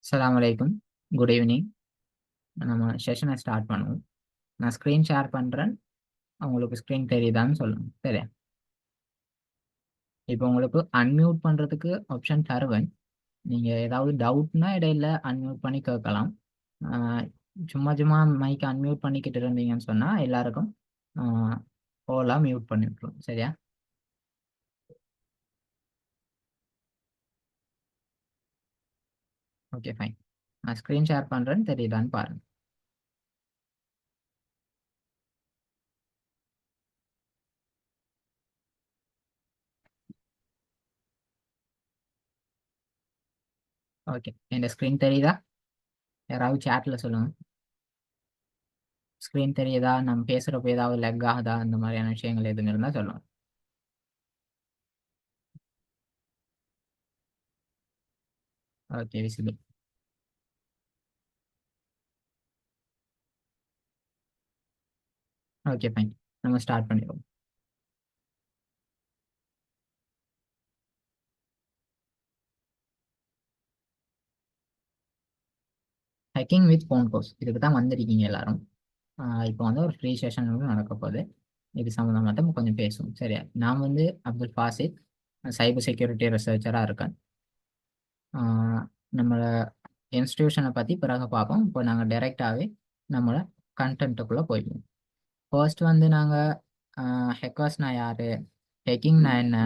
அஸ்ஸலாமு அலைக்கும். Good evening. நம்ம செஷனை ஸ்டார்ட் பண்ணுவோம். நான் ஸ்க்ரீன் ஷேர் பண்ணுறேன். உங்களுக்கு ஸ்க்ரீன் தெரியுதான்னு சொல்லுங்க. சரியா? இப்போ உங்களுக்கு அன்மியூட் பண்ணுறதுக்கு ஆப்ஷன் தருவேன். நீங்கள் ஏதாவது டவுட்னா இடையில அன்மியூட் பண்ணி கேட்கலாம். சும்மா சும்மா மைக் அன்மியூட் பண்ணிக்கிட்டு இருந்தீங்கன்னு சொன்னால் எல்லாருக்கும் ஓலாம் மியூட் பண்ணி விட்டுரும். சரியா? Okay, fine. நான் ஸ்க்ரீன் ஷேர் பண்ணுறேன்னு தெரியுதான்னு பாருங்கள். ஓகே, என் ஸ்க்ரீன் தெரியுதா? யாராவது சேட்டில் சொல்லுங்கள். ஸ்க்ரீன் தெரியுதா? நம்ம பேசுகிறப்ப ஏதாவது லெக் ஆகுதா? அந்த மாதிரியான விஷயங்கள் எதுவும் இருந்தால் சொல்லுங்கள். Okay, visible. Okay, fine. நம்ம ஸ்டார்ட் பண்ணிடுவோம். ஹேக்கிங் வித் ஃபோன் கோர்ஸ் இதுக்கு தான் வந்திருக்கீங்க எல்லாரும். இப்போ வந்து ஒரு ஃப்ரீ செஷன் வந்து நடக்க போகுது. இது சம்மந்தமாக தான் கொஞ்சம் பேசுவோம். சரியா? நான் வந்து அப்துல் ஃபாசித், சைபர் செக்யூரிட்டி ரிசர்ச்சராக இருக்கேன். நம்மளோட இன்ஸ்டிடியூஷனை பற்றி பிறகு பார்ப்போம். இப்போ நாங்கள் டைரெக்டாகவே நம்மளோட கண்டென்ட்டுக்குள்ளே போயிடுவோம். ஃபர்ஸ்ட் வந்து நாங்கள் ஹேக்கர்ஸ்னா யார், ஹேக்கிங்னா என்ன,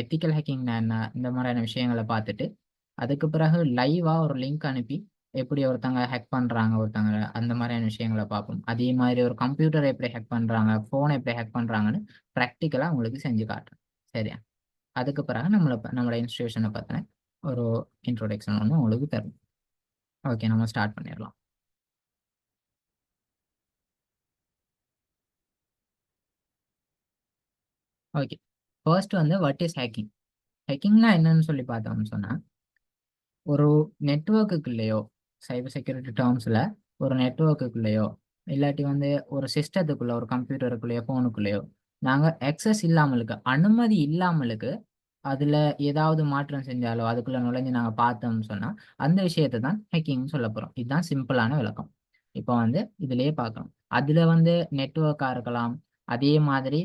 எத்திக்கல் ஹேக்கிங்னா என்ன, இந்த மாதிரியான விஷயங்களை பார்த்துட்டு அதுக்கு பிறகு லைவாக ஒரு லிங்க் அனுப்பி எப்படி ஒருத்தங்க ஹேக் பண்ணுறாங்க ஒருத்தங்க அந்த மாதிரியான விஷயங்களை பார்ப்போம். அதே மாதிரி ஒரு கம்ப்யூட்டரை எப்படி ஹேக் பண்ணுறாங்க, ஃபோனை எப்படி ஹேக் பண்ணுறாங்கன்னு ப்ராக்டிக்கலாக உங்களுக்கு செஞ்சு காட்டுறேன். சரியா? அதுக்கு பிறகு நம்மளோட இன்ஸ்டிடியூஷனை பற்றின ஒரு இன்ட்ரோடக்ஷன் ஒன்று உங்களுக்கு தரும். ஓகே, நம்ம ஸ்டார்ட் பண்ணிடலாம். ஓகே, ஃபர்ஸ்ட் வந்து வாட் இஸ் ஹேக்கிங். ஹேக்கிங்னா என்னன்னு சொல்லி பார்த்தோம்னு சொன்னால், ஒரு நெட்வொர்க்குள்ளேயோ, சைபர் செக்யூரிட்டி டேர்ம்ஸில் ஒரு நெட்வொர்க்குள்ளேயோ இல்லாட்டி வந்து ஒரு சிஸ்டத்துக்குள்ளே, ஒரு கம்ப்யூட்டருக்குள்ளேயோ, ஃபோனுக்குள்ளேயோ நாங்கள் அக்சஸ் இல்லாமலுக்கு, அனுமதி இல்லாமலுக்கு அதில் ஏதாவது மாற்றம் செஞ்சாலோ அதுக்குள்ளே நுழைஞ்சு நாங்கள் பார்த்தோம்னு சொன்னால் அந்த விஷயத்தை தான் ஹேக்கிங்னு சொல்ல போகிறோம். இதுதான் சிம்பிளான விளக்கம். இப்போ வந்து இதுலேயே பார்க்கலாம். அதில் வந்து நெட்வொர்க்காக இருக்கலாம், அதே மாதிரி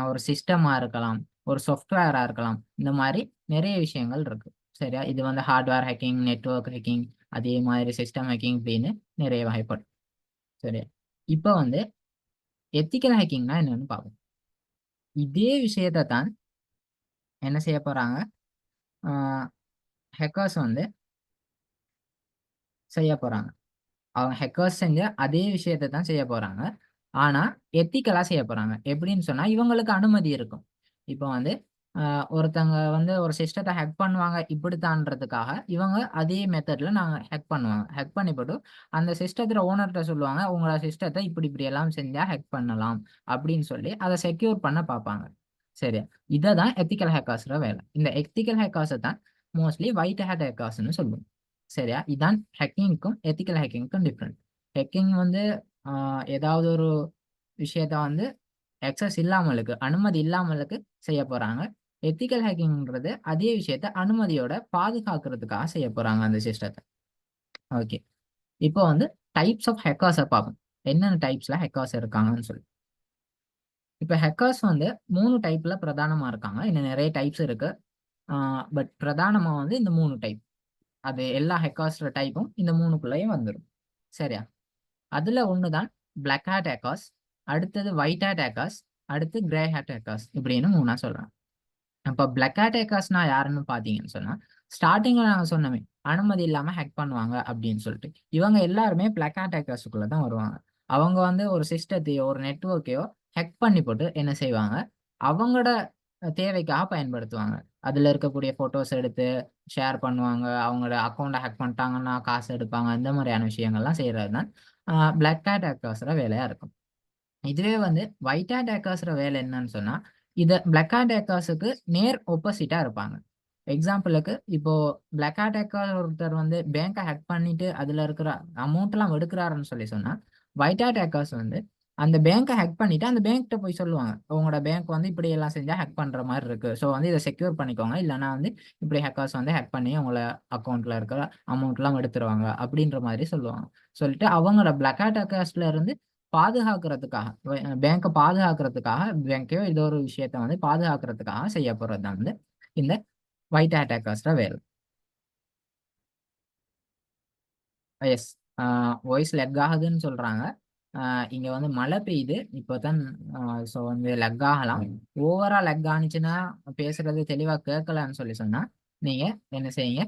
ஒரு சிஸ்டமா இருக்கலாம், ஒரு சாஃப்ட்வேரா இருக்கலாம். இந்த மாதிரி நிறைய விஷயங்கள் இருக்கு. சரியா? இது வந்து ஹார்ட்வேர் ஹேக்கிங், நெட்வொர்க் ஹேக்கிங், அதே மாதிரி சிஸ்டம் ஹேக்கிங் இப்படின்னு நிறைய வகைப்படும். சரியா? இப்போ வந்து எத்திக்கல் ஹேக்கிங்னா என்னன்னு பார்ப்போம். இதே விஷயத்தை தான் என்ன செய்ய போறாங்க, ஹேக்கர்ஸ் வந்து செய்ய போறாங்க. அவங்க ஹேக்கர்ஸ் செஞ்ச அதே விஷயத்தை தான் செய்ய போறாங்க. ஆனா எத்திக்கலா செய்ய போறாங்க. எப்படின்னு சொன்னா இவங்களுக்கு அனுமதி இருக்கும். இப்போ வந்து ஒருத்தங்க வந்து ஒரு சிஸ்டத்தை ஹேக் பண்ணுவாங்க இப்படித்தான்றதுக்காக இவங்க அதே மெத்தட்ல நாங்க ஹேக் பண்ணுவாங்க. ஹேக் பண்ணிப்போட்டு அந்த சிஸ்டத்துல ஓனர்ட்ட சொல்லுவாங்க, உங்களோட சிஸ்டத்தை இப்படி இப்படி எல்லாம் செஞ்சா ஹேக் பண்ணலாம் அப்படின்னு சொல்லி அதை செக்யூர் பண்ண பார்ப்பாங்க. சரியா? இதை தான் எத்திக்கல் ஹேக்கர்ஸ்ற வேலை. இந்த எத்திக்கல் ஹேக்கர்ஸை தான் மோஸ்ட்லி ஒயிட் ஹேட் ஹேக்கர்ஸ்னு சொல்லுவோம். சரியா? இதான் ஹேக்கிங்க்கும் எத்திக்கல் ஹேக்கிங்க்கும் டிஃப்ரெண்ட். ஹேக்கிங் வந்து ஏதாவது ஒரு விஷயத்த வந்து அக்சஸ் இல்லாமலுக்கு, அனுமதி இல்லாமலுக்கு செய்ய போறாங்க. எத்திக்கல் ஹேக்கிங்ன்றது அதே விஷயத்த அனுமதியோட பாதுகாக்கிறதுக்காக செய்ய போறாங்க அந்த சிஸ்டத்தை. ஓகே. இப்போ வந்து டைப்ஸ் ஆஃப் ஹேக்கர்ஸை பார்ப்போம். என்னென்ன டைப்ஸ்ல ஹேக்கர்ஸ் இருக்காங்கன்னு சொல்லி. இப்போ ஹேக்கர்ஸ் வந்து 3 டைப்ல பிரதானமா இருக்காங்க. இன்னும் நிறைய டைப்ஸ் இருக்கு. பட் பிரதானமா வந்து இந்த 3 டைப். அது எல்லா ஹேக்கர்ஸ் டைப்பும் இந்த 3க்குள்ளேயும் வந்துடும். சரியா? அதுல ஒன்று தான் பிளாக் ஹேட் ஹேக்கர்ஸ், அடுத்தது ஒயிட் ஹேட் ஹேக்கர்ஸ், அடுத்து கிரே ஹேட் ஹேக்கர்ஸ் இப்படின்னு 3 சொல்றேன். அப்போ பிளாக் ஹேட் ஹேக்கர்ஸ்னா யாருன்னு பார்த்தீங்கன்னு சொன்னா, ஸ்டார்டிங்ல நாங்க சொன்னோமே அனுமதி இல்லாம ஹேக் பண்ணுவாங்க அப்படின்னு சொல்லிட்டு, இவங்க எல்லாருமே பிளாக் ஹேட் ஹேக்கர்ஸுக்குள்ள தான் வருவாங்க. அவங்க வந்து ஒரு சிஸ்டத்தையோ ஒரு நெட்வொர்க்கையோ ஹேக் பண்ணி போட்டு என்ன செய்வாங்க, அவங்களோட தேவைக்காக பயன்படுத்துவாங்க. அதுல இருக்கக்கூடிய போட்டோஸ் எடுத்து ஷேர் பண்ணுவாங்க. அவங்களோட அக்கௌண்ட்டை ஹேக் பண்ணிட்டாங்கன்னா காசு எடுப்பாங்க. இந்த மாதிரியான விஷயங்கள்லாம் செய்யறது தான் பிளாக் ஹேட் ஹேக்கர்ஸோட வேலையா இருக்கும். இதுவே வந்து ஒயிட் ஹேட் ஹேக்கர்ஸ்ற வேலை என்னன்னு சொன்னா, இத பிளாக் ஹேட் ஹேக்கர்ஸுக்கு நேர் ஆப்போசிட்டா இருப்பாங்க. எக்ஸாம்பிளுக்கு இப்போ பிளாக் ஹேட் ஹேக்கர் ஒருத்தர் வந்து பேங்கை ஹேக் பண்ணிட்டு அதுல இருக்கிற அமௌண்ட் எல்லாம் எடுக்கிறாருன்னு சொல்லி சொன்னா, ஒயிட் ஹேட் ஹேக்கர்ஸ் வந்து அந்த பேங்க்கை ஹேக் பண்ணிட்டு அந்த பேங்க்கிட்ட போய் சொல்லுவாங்க, உங்களோட பேங்க் வந்து இப்படி எல்லாம் செஞ்சா ஹேக் பண்ற மாதிரி இருக்கு, ஸோ வந்து இதை செக்யூர் பண்ணிக்கோங்க, இல்லைன்னா வந்து இப்படி ஹேக்கர்ஸ் வந்து ஹேக் பண்ணி உங்களை அக்கௌண்ட்ல இருக்கிற அமௌண்ட் எல்லாம் எடுத்துருவாங்க அப்படின்ற மாதிரி சொல்லுவாங்க. சொல்லிட்டு அவங்களோட பிளாக் ஹேட் அக்கௌண்ட்ஸ்ல இருந்து பாதுகாக்கிறதுக்காக, பேங்கை பாதுகாக்கிறதுக்காக, பேங்கையோ ஏதோ ஒரு விஷயத்த வந்து பாதுகாக்கிறதுக்காக செய்ய போறது தான் வந்து இந்த ஒயிட் ஹேட் அக்கௌண்ட்ஸ்ல வேலை. எஸ். வாய்ஸ் லெக் ஆகுதுன்னு சொல்றாங்க. இங்க வந்து மழை பெய்யுது இப்போதான். ஸோ வந்து லெக் ஆகலாம். ஓவரா லெக் ஆனிச்சுன்னா, பேசுறது தெளிவா கேட்கலன்னு சொன்னா நீங்க என்ன செய்யுங்க,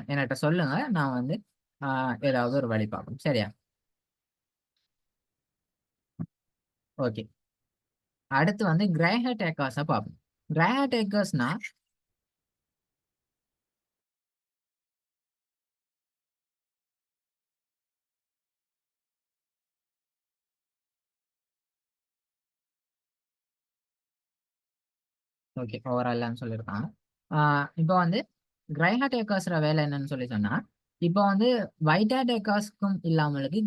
என்கிட்ட சொல்லுங்க. நான் வந்து ஏதாவது ஒரு வழி பார்ப்போம். சரியா? ஓகே. அடுத்து வந்து கிரே ஹேட் ஹேக்கர்ஸை பார்ப்போம். கிரே ஹேட் ஹேக்கர்ஸ்னா ஓகே, ஓவரால் சொல்லியிருக்காங்க. இப்போ வந்து கிரை ஹேட் ஹேக்கர்ஸ்ற வேலை என்னன்னு சொன்னா, இப்போ வந்து ஒயிட் ஹேட் ஹேக்கர்ஸ்க்கும் இல்லாமலுக்கு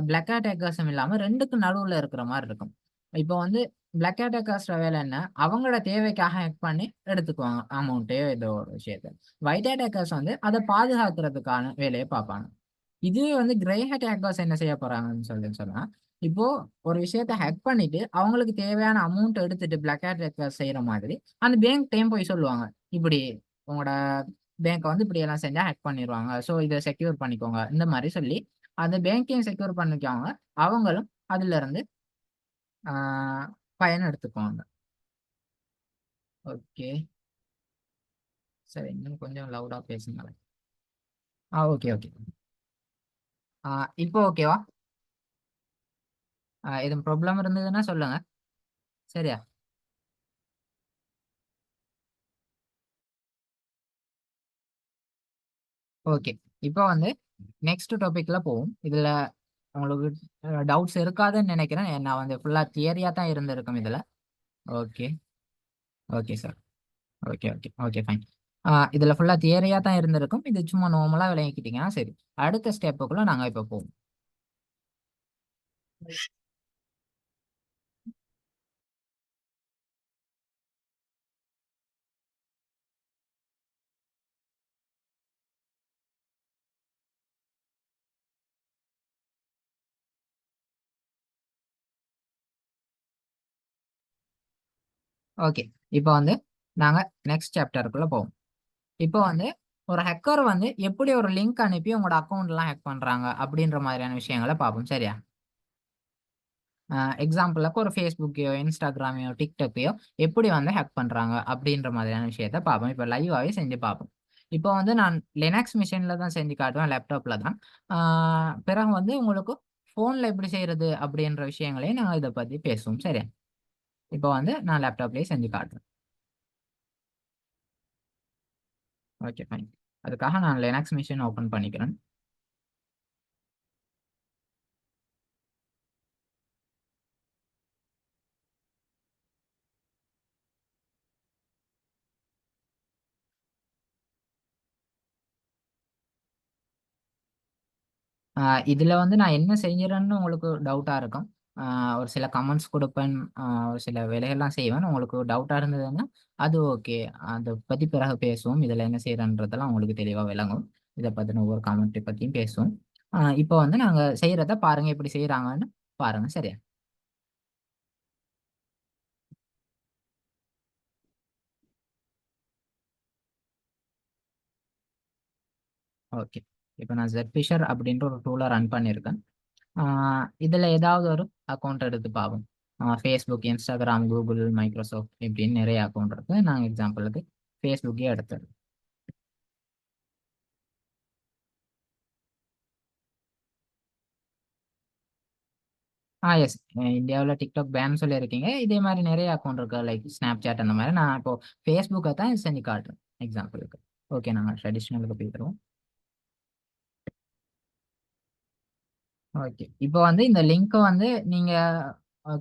பிளாக் ஹேட் ஹேக்கர்ஸும் இல்லாம ரெண்டுக்கும் நடுவுல இருக்கிற மாதிரி இருக்கும். இப்போ வந்து பிளாக் ஹேட் ஹேக்கர்ஸ்ற வேலை என்ன, அவங்களோட தேவைக்காக ஹேக் பண்ணி எடுத்துக்குவாங்க அமௌண்ட்டையோ ஏதோ ஒரு விஷயத்த. ஒயிட் ஹேட் ஹேக்கர்ஸ் வந்து அதை பாதுகாக்கிறதுக்கான வேலையை பார்ப்பாங்க. இதுவே வந்து கிரே ஹேட் ஹேக்கர்ஸ் என்ன செய்ய போறாங்கன்னு சொன்னா, இப்போ ஒரு விஷயத்த ஹேக் பண்ணிட்டு அவங்களுக்கு தேவையான அமௌண்ட் எடுத்துட்டு பிளாக் ஹேட் ஹேக்கர்ஸ் செய்யற மாதிரி அந்த பேங்க் டைம் போய் சொல்லுவாங்க, இப்படி உங்களோட பேங்க்கை வந்து இப்படி எல்லாம் செஞ்சா ஹேக் பண்ணிடுவாங்க, ஸோ இதை செக்யூர் பண்ணிக்கோங்க இந்த மாதிரி சொல்லி அந்த பேங்க்கையும் செக்யூர் பண்ணிக்குவாங்க. அவங்களும் அதுல இருந்து பயன் எடுத்துக்குவாங்க. ஓகே. சரி, இன்னும் கொஞ்சம் லவுடா பேசுங்க. Okay okay. இப்போ ஓகேவா? எதுவும் ப்ராப்ளம் இருந்ததுன்னா சொல்லுங்க. சரியா? ஓகே. இப்போ வந்து நெக்ஸ்ட் டாபிக்ல போவோம். இதுல உங்களுக்கு டவுட்ஸ் இருக்காதுன்னு நினைக்கிறேன். நான் வந்து ஃபுல்லா தியரியா தான் இருந்திருக்கும் இதுல. Okay. Okay sir. Okay okay okay fine. இதுல ஃபுல்லா தியரியா தான் இருந்திருக்கும். இது சும்மா நார்மலா விளங்கிக்கிட்டீங்கன்னா சரி. அடுத்த ஸ்டெப்புக்குள்ள நாங்க இப்போ போவோம். ஓகே. இப்போ வந்து நாங்க நெக்ஸ்ட் சாப்டருக்குள்ள போவோம். இப்போ வந்து ஒரு ஹேக்கர் வந்து எப்படி ஒரு லிங்க் அனுப்பி உங்களோட அக்கௌண்ட் எல்லாம் ஹேக் பண்றாங்க அப்படின்ற மாதிரியான விஷயங்களை பார்ப்போம். சரியா? எக்ஸாம்பிளுக்கு ஒரு ஃபேஸ்புக்கையோ இன்ஸ்டாகிராமையோ டிக்டாக்கையோ எப்படி வந்து ஹேக் பண்றாங்க அப்படின்ற மாதிரியான விஷயத்த பார்ப்போம். இப்போ லைவாகவே செஞ்சு பார்ப்போம். இப்போ வந்து நான் லினக்ஸ் மிஷினில் தான் செஞ்சு காட்டுவேன், லேப்டாப்பில் தான். பிறகு வந்து உங்களுக்கு ஃபோனில் எப்படி செய்யறது அப்படின்ற விஷயங்களையும் நாங்கள் இதை பற்றி பேசுவோம். சரியா? இப்போ வந்து நான் லேப்டாப்லேயே செஞ்சு காட்டுறேன். Okay fine. அதுக்காக நான் லினக்ஸ் மிஷின் ஓப்பன் பண்ணிக்கிறேன். இதுல வந்து நான் என்ன செய்யறேன்னு உங்களுக்கு டவுட்டா இருக்கும். ஒரு சில கமெண்ட்ஸ் கொடுப்பேன், ஒரு சில வேலைகள்லாம் செய்வேன். உங்களுக்கு டவுட்டா இருந்ததுன்னா அது ஓகே. அதை பத்தி பிறகு பேசுவோம். இதுல என்ன செய்யறன்றதெல்லாம் உங்களுக்கு தெளிவா விளங்கும். இதை பத்தின ஒவ்வொரு கமெண்ட் பத்தியும் பேசுவோம். இப்போ வந்து நாங்க செய்யறத பாருங்க, எப்படி செய்யறாங்கன்னு பாருங்க. சரியா? ஓகே. இப்போ நான் Zfisher அப்படின்ற ஒரு டூலை ரன் பண்ணியிருக்கேன். இதுல ஏதாவது ஒரு அக்கௌண்ட் எடுத்து பார்ப்போம். ஃபேஸ்புக், இன்ஸ்டாகிராம், கூகுள், மைக்ரோசாஃப்ட் இப்படின்னு நிறைய அக்கௌண்ட் இருக்கு. நாங்கள் எக்ஸாம்பிளுக்கு ஃபேஸ்புக்கே எடுத்தது. எஸ். இந்தியாவில் டிக்டாக் பேன் சொல்லியிருக்கீங்க. இதே மாதிரி நிறைய அக்கௌண்ட் இருக்கு, லைக் ஸ்னாப் சாட் அந்த மாதிரி. நான் இப்போ ஃபேஸ்புக்கை தான் செஞ்சு காட்டுறேன் எக்ஸாம்பிளுக்கு. ஓகே, நாங்கள் ட்ரெடிஷ்னலுக்கு போய்க்கிறோம். ஓகே. இப்போ வந்து இந்த லிங்க்கை வந்து நீங்க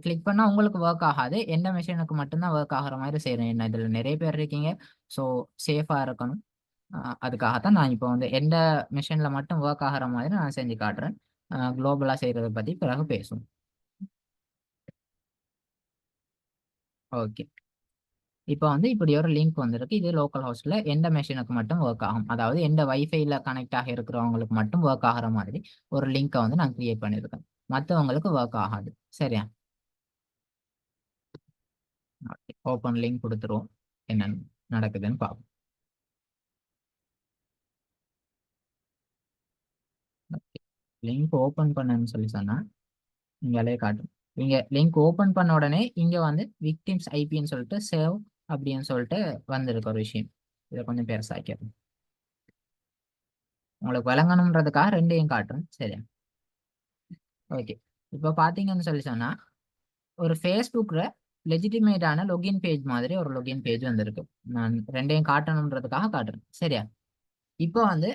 கிளிக் பண்ணா உங்களுக்கு ஒர்க் ஆகாது. எந்த மிஷினுக்கு மட்டும்தான் ஒர்க் ஆகுற மாதிரி செய்யறேன். என்ன இதுல நிறைய பேர் இருக்கீங்க, ஸோ சேஃபா இருக்கணும். அதுக்காகத்தான் நான் இப்போ வந்து எந்த மிஷின்ல மட்டும் ஒர்க் ஆகுற மாதிரி நான் செஞ்சு காட்டுறேன். குளோபலா செய்யறதை பத்தி பிறகு பேசுவோம். ஓகே. இப்போ வந்து இப்படி ஒரு லிங்க் வந்திருக்கு. இது லோக்கல் ஹோஸ்ட்ல எந்த மெஷினுக்கு மட்டும் ஒர்க் ஆகும். அதாவது எந்த வைஃபைல கனெக்ட் ஆகி இருக்கிறவங்களுக்கு மட்டும் ஒர்க் ஆகுற மாதிரி ஒரு லிங்கை வந்து நான் கிரியேட் பண்ணியிருக்கேன். மற்றவங்களுக்கு ஒர்க் ஆகாது. சரியா? ஓப்பன் லிங்க் கொடுத்துருவோம். என்ன நடக்குதுன்னு பார்ப்போம். லிங்க் ஓப்பன் பண்ணுன்னு சொல்லி சொன்னா இங்கே காட்டும். இங்க லிங்க் ஓப்பன் பண்ண உடனே இங்க வந்து விக்டிம்ஸ் ஐபின்னு சொல்லிட்டு சேவ் அப்படின்னு சொல்லிட்டு வந்திருக்கு ஒரு விஷயம். இதை கொஞ்சம் பெருசாக்கிறேன். உங்களுக்கு விளங்கணுன்றதுக்காக ரெண்டையும் காட்டுறேன். சரியா? ஓகே. இப்போ பார்த்தீங்கன்னு சொல்லி சொன்னா ஒரு ஃபேஸ்புக்ல லெஜிட்டிமேட்டான லொகின் பேஜ் மாதிரி ஒரு லொகின் பேஜ் வந்திருக்கு. நான் ரெண்டையும் காட்டணுன்றதுக்காக காட்டுறேன். சரியா? இப்போ வந்து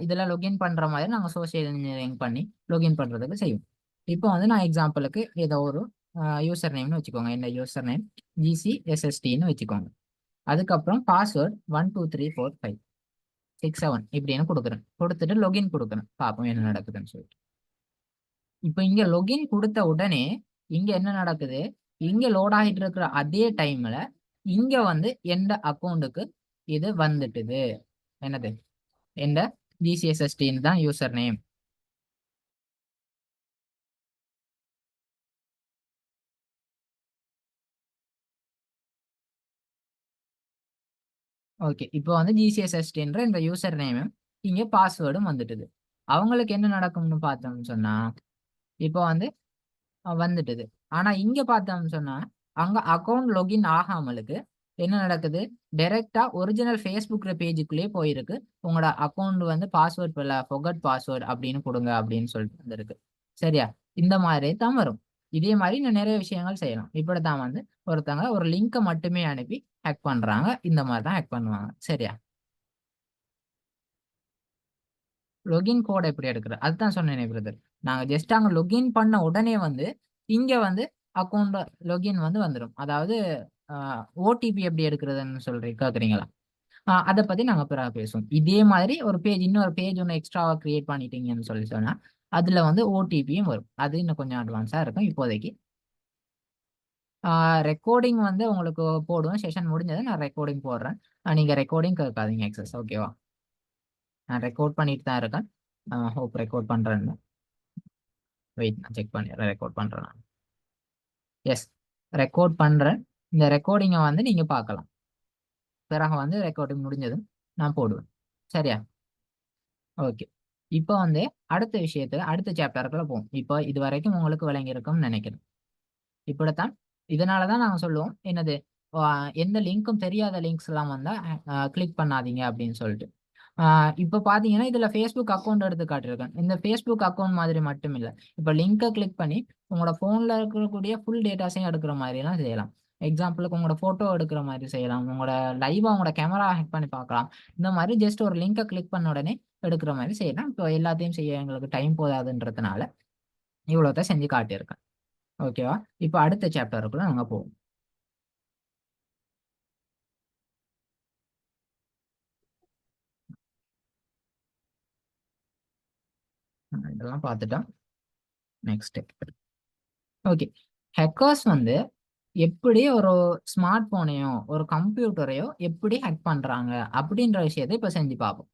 இதில் லொகின் பண்ணுற மாதிரி நாங்கள் சோஷியல் இன்ஜினியரிங் பண்ணி லொகின் பண்ணுறதுக்கு செய்வோம். இப்போ வந்து நான் எக்ஸாம்பிளுக்கு ஏதோ ஒரு யூசர் நேம்னு வச்சுக்கோங்க. என்ன யூசர் நேம் GCSSTன்னு வச்சுக்கோங்க. அதுக்கப்புறம் பாஸ்வேர்ட் 123456 இப்படின்னு கொடுக்குறேன். கொடுத்துட்டு லொகின் கொடுக்குறேன். பார்ப்போம் என்ன நடக்குதுன்னு சொல்லிட்டு. இப்போ இங்க லொகின் கொடுத்த உடனே இங்க என்ன நடக்குது? இங்க லோட் ஆகிட்டு இருக்கிற அதே டைம்ல இங்க வந்து எந்த அக்கௌண்ட்டுக்கு இது வந்துட்டுது. என்னது? எந்த GCSSTன்னு தான் யூசர் நேம். ஓகே. இப்போ வந்து GCSSTன்ற இந்த யூசர் நேமும் இங்க பாஸ்வேர்டும் வந்துட்டுது. அவங்களுக்கு என்ன நடக்கும்னு பார்த்தோம்னு சொன்னா இப்போ வந்து வந்துட்டுது. ஆனா இங்க பார்த்தோம்னு சொன்னா அங்க அக்கௌண்ட் லொகின் ஆகாமலுக்கு என்ன நடக்குது? டைரக்டா ஒரிஜினல் ஃபேஸ்புக் பேஜுக்குள்ளேயே போயிருக்கு. உங்களோட அக்கௌண்ட் வந்து பாஸ்வேர்ட் ஃபொகட் பாஸ்வேர்ட் அப்படின்னு கொடுங்க அப்படின்னு சொல்லிட்டு வந்திருக்கு. சரியா? இந்த மாதிரி தான் வரும். இதே மாதிரி இன்னும் நிறைய விஷயங்கள் செய்யலாம். இப்படித்தான் வந்து ஒருத்தங்க ஒரு லிங்கை மட்டுமே அனுப்பி ஹேக் பண்றாங்க. இந்த மாதிரி தான் ஹேக் பண்ணுவாங்க. சரியா? லொகின் கோட் எப்படி எடுக்கிறது? அதுதான் சொன்னேனே பிரதர். நாங்க ஜஸ்ட் அங்க லொகின் பண்ண உடனே வந்து இங்க வந்து அக்கௌண்ட் லொகின் வந்து வந்துடும். அதாவது ஓடிபி எப்படி எடுக்கிறதுன்னு கேக்குறீங்களா? அதை பத்தி நாங்க பிறகு பேசுவோம். இதே மாதிரி ஒரு பேஜ் இன்னொரு பேஜ் ஒன்று எக்ஸ்ட்ராவா கிரியேட் பண்ணிட்டீங்கன்னு சொல்லி சொன்னா அதுல வந்து ஓடிபியும் வரும். அது இன்னும் கொஞ்சம் அட்வான்ஸா இருக்கும். இப்போதைக்கு ரெக்கார்டிங் வந்து உங்களுக்கு போடுவேன். செஷன் முடிஞ்சது நான் ரெக்கார்டிங் போடுறேன். நீங்க ரெக்கார்டிங் கேட்காதீங்க எக்ஸஸ். ஓகேவா? நான் ரெக்கார்ட் பண்ணிட்டு தான் இருக்கேன். ஹோப் ரெக்கார்ட் பண்றேன்னு. வெயிட் நான் செக் பண்ணிடுறேன். ரெக்கார்ட் பண்றேன் நான். எஸ், ரெக்கார்ட் பண்றேன். இந்த ரெக்கார்டிங்கை வந்து நீங்க பார்க்கலாம். பிறகு வந்து ரெக்கார்டிங் முடிஞ்சதும் நான் போடுவேன். சரியா? ஓகே. இப்போ வந்து அடுத்த விஷயத்துல அடுத்த சாப்டருக்குள்ள போவோம். இப்போ இது வரைக்கும் உங்களுக்கு விளங்கி இருக்கும்னு நினைக்கிறேன். இப்படித்தான் இதனாலதான் நாங்க சொல்லுவோம் என்னது எந்த லிங்க்கும் தெரியாத லிங்க்ஸ் எல்லாம் வந்தா கிளிக் பண்ணாதீங்க அப்படின்னு சொல்லிட்டு. இப்போ பாத்தீங்கன்னா இதுல ஃபேஸ்புக் அக்கௌண்ட் எடுத்து காட்டியிருக்கேன். இந்த ஃபேஸ்புக் அக்கௌண்ட் மாதிரி மட்டும் இல்லை. இப்போ லிங்கை கிளிக் பண்ணி உங்களோட போன்ல இருக்கக்கூடிய ஃபுல் டேட்டாஸையும் எடுக்கிற மாதிரி எல்லாம் செய்யலாம். எக்ஸாம்பிளுக்கு உங்களோட போட்டோ எடுக்கிற மாதிரி செய்யலாம். உங்களோட லைவா உங்களோட கேமரா ஹேக் பண்ணி பார்க்கலாம். இந்த மாதிரி ஜஸ்ட் ஒரு லிங்கை கிளிக் பண்ண உடனே எடுக்கிற மாதிரி செய்யலாம். இப்போ எல்லாத்தையும் செய்ய எங்களுக்கு டைம் போதாதுன்றதுனால இவ்வளோதான் செஞ்சு காட்டியிருக்கேன். ஓகேவா? இப்போ அடுத்த சாப்டருக்குள்ள நாங்க போவோம். இதெல்லாம் பார்த்துட்டோம். நெக்ஸ்ட். ஓகே. ஹேக்கர்ஸ் வந்து எப்படி ஒரு ஸ்மார்ட் போனையோ ஒரு கம்ப்யூட்டரையோ எப்படி ஹேக் பண்றாங்க அப்படின்ற விஷயத்தை இப்ப செஞ்சு பார்ப்போம்.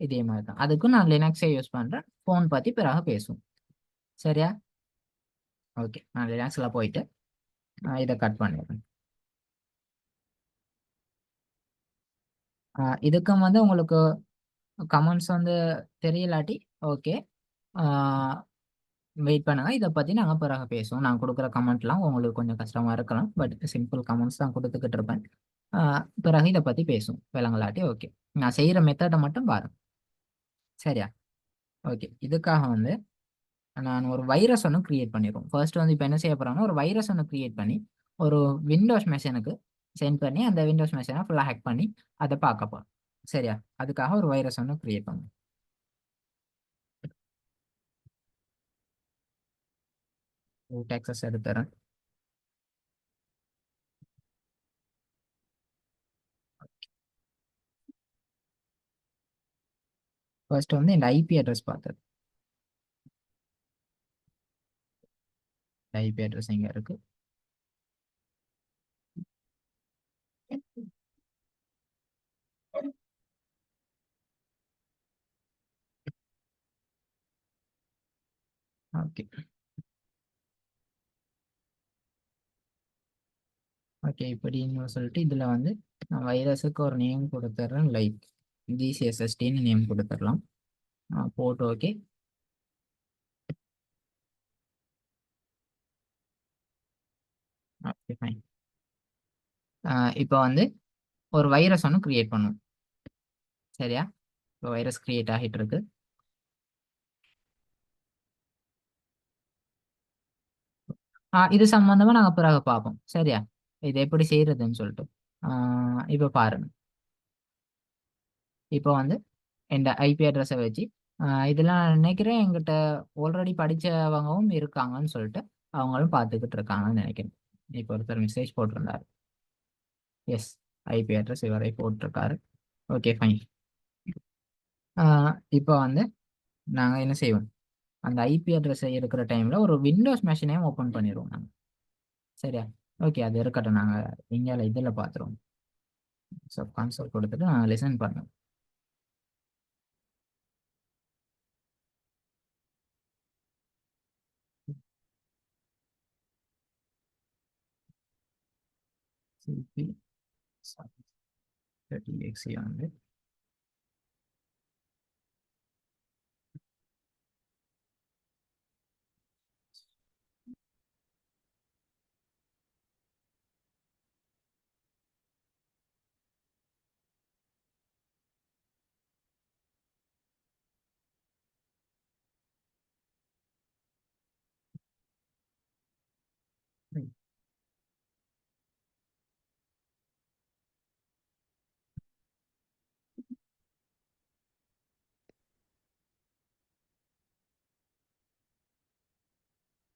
இதே மாதிரி தான் அதுக்கும் நான் லினக்ஸே யூஸ் பண்றேன். போன் பத்தி பிறகு பேசுவோம். சரியா? ஓகே. நான் லினக்ஸ்ல போயிட்டு இதை கட் பண்ணிடுறேன். இதுக்கும் வந்து உங்களுக்கு கமெண்ட்ஸ் வந்து தெரியலாட்டி ஓகே, வெயிட் பண்ணுங்க. இதை பத்தி நாங்க பிறகு பேசுவோம். நான் கொடுக்குற கமெண்ட்லாம் உங்களுக்கு கொஞ்சம் கஷ்டமா இருக்கலாம். பட் சிம்பிள் கமெண்ட்ஸ் தான் கொடுத்துக்கிட்டு இருப்பேன். பிறகு இதை பத்தி பேசுவோம். விளங்கலாட்டி ஓகே. நான் செய்யற மெத்தடை மட்டும் பாருங்க. சரியா? ஓகே. இதுக்காக வந்து நான் ஒரு வைரஸ் ஒன்று கிரியேட் பண்ணிடுவோம். ஃபர்ஸ்ட் வந்து இப்போ என்ன செய்ய போறாங்கன்னா ஒரு வைரஸ் ஒன்று கிரியேட் பண்ணி ஒரு விண்டோஸ் மெஷினுக்கு சென்ட் பண்ணி அந்த விண்டோஸ் மெஷினை ஃபுல்லாக ஹேக் பண்ணி அதை பார்க்க போறோம். சரியா? அதுக்காக ஒரு வைரஸ் ஒன்று கிரியேட் பண்ணுவோம். ரூட் ஆக்சஸ் எடுத்துறேன். ஃபர்ஸ்ட் வந்து இந்த ஐபி அட்ரஸ் பார்த்தது. ஐபி அட்ரஸ் எங்க இருக்கு? ஓகே. ஓகே, இப்படின்னு சொல்லிட்டு இதுல வந்து நான் வைரஸுக்கு ஒரு நேம் கொடுத்துட்றேன், லைக் ஜிசிஎஸ்எஸ்டின்னு நேம் கொடுத்துடலாம். போட்டு ஓகே. Okay fine. இப்போ வந்து ஒரு வைரஸ் ஒன்று கிரியேட் பண்ணும். சரியா? இப்போ வைரஸ் கிரியேட் ஆகிட்டு இருக்கு. இது சம்பந்தமா நாங்க பிறகு பார்ப்போம். சரியா? இது எப்படி செய்யறதுன்னு சொல்லிட்டு. இப்போ பாருங்க. இப்போ வந்து இந்த ஐபி அட்ரஸை வச்சு இதெல்லாம் நான் நினைக்கிறேன் எங்கிட்ட ஆல்ரெடி படிச்சவங்கவும் இருக்காங்கன்னு சொல்லிட்டு அவங்களும் பார்த்துக்கிட்டு இருக்காங்கன்னு நினைக்கிறேன். இப்போ ஒருத்தர் மெசேஜ் போட்டிருந்தாரு. எஸ், ஐபி அட்ரஸ் இவரை போட்டிருக்காரு. Okay fine. இப்போ வந்து நாங்கள் என்ன செய்வோம், அந்த ஐபி அட்ரஸ் இருக்கிற டைமில் ஒரு விண்டோஸ் மெஷினையும் ஓப்பன் பண்ணிடுவோம் நாங்கள். சரியா? ஓகே, அது இருக்கட்டும். நாங்கள் இங்கே இதில் பார்த்துருவோம். ஸோ கான்சோல் கொடுத்துட்டு நாங்கள் லிசன் பண்ணோம். சிபி 30XE வந்து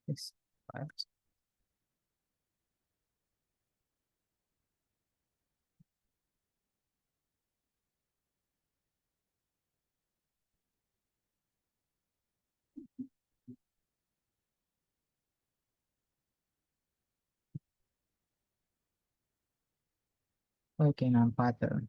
எஸ். ஓகே, நான் பார்த்துறேன்.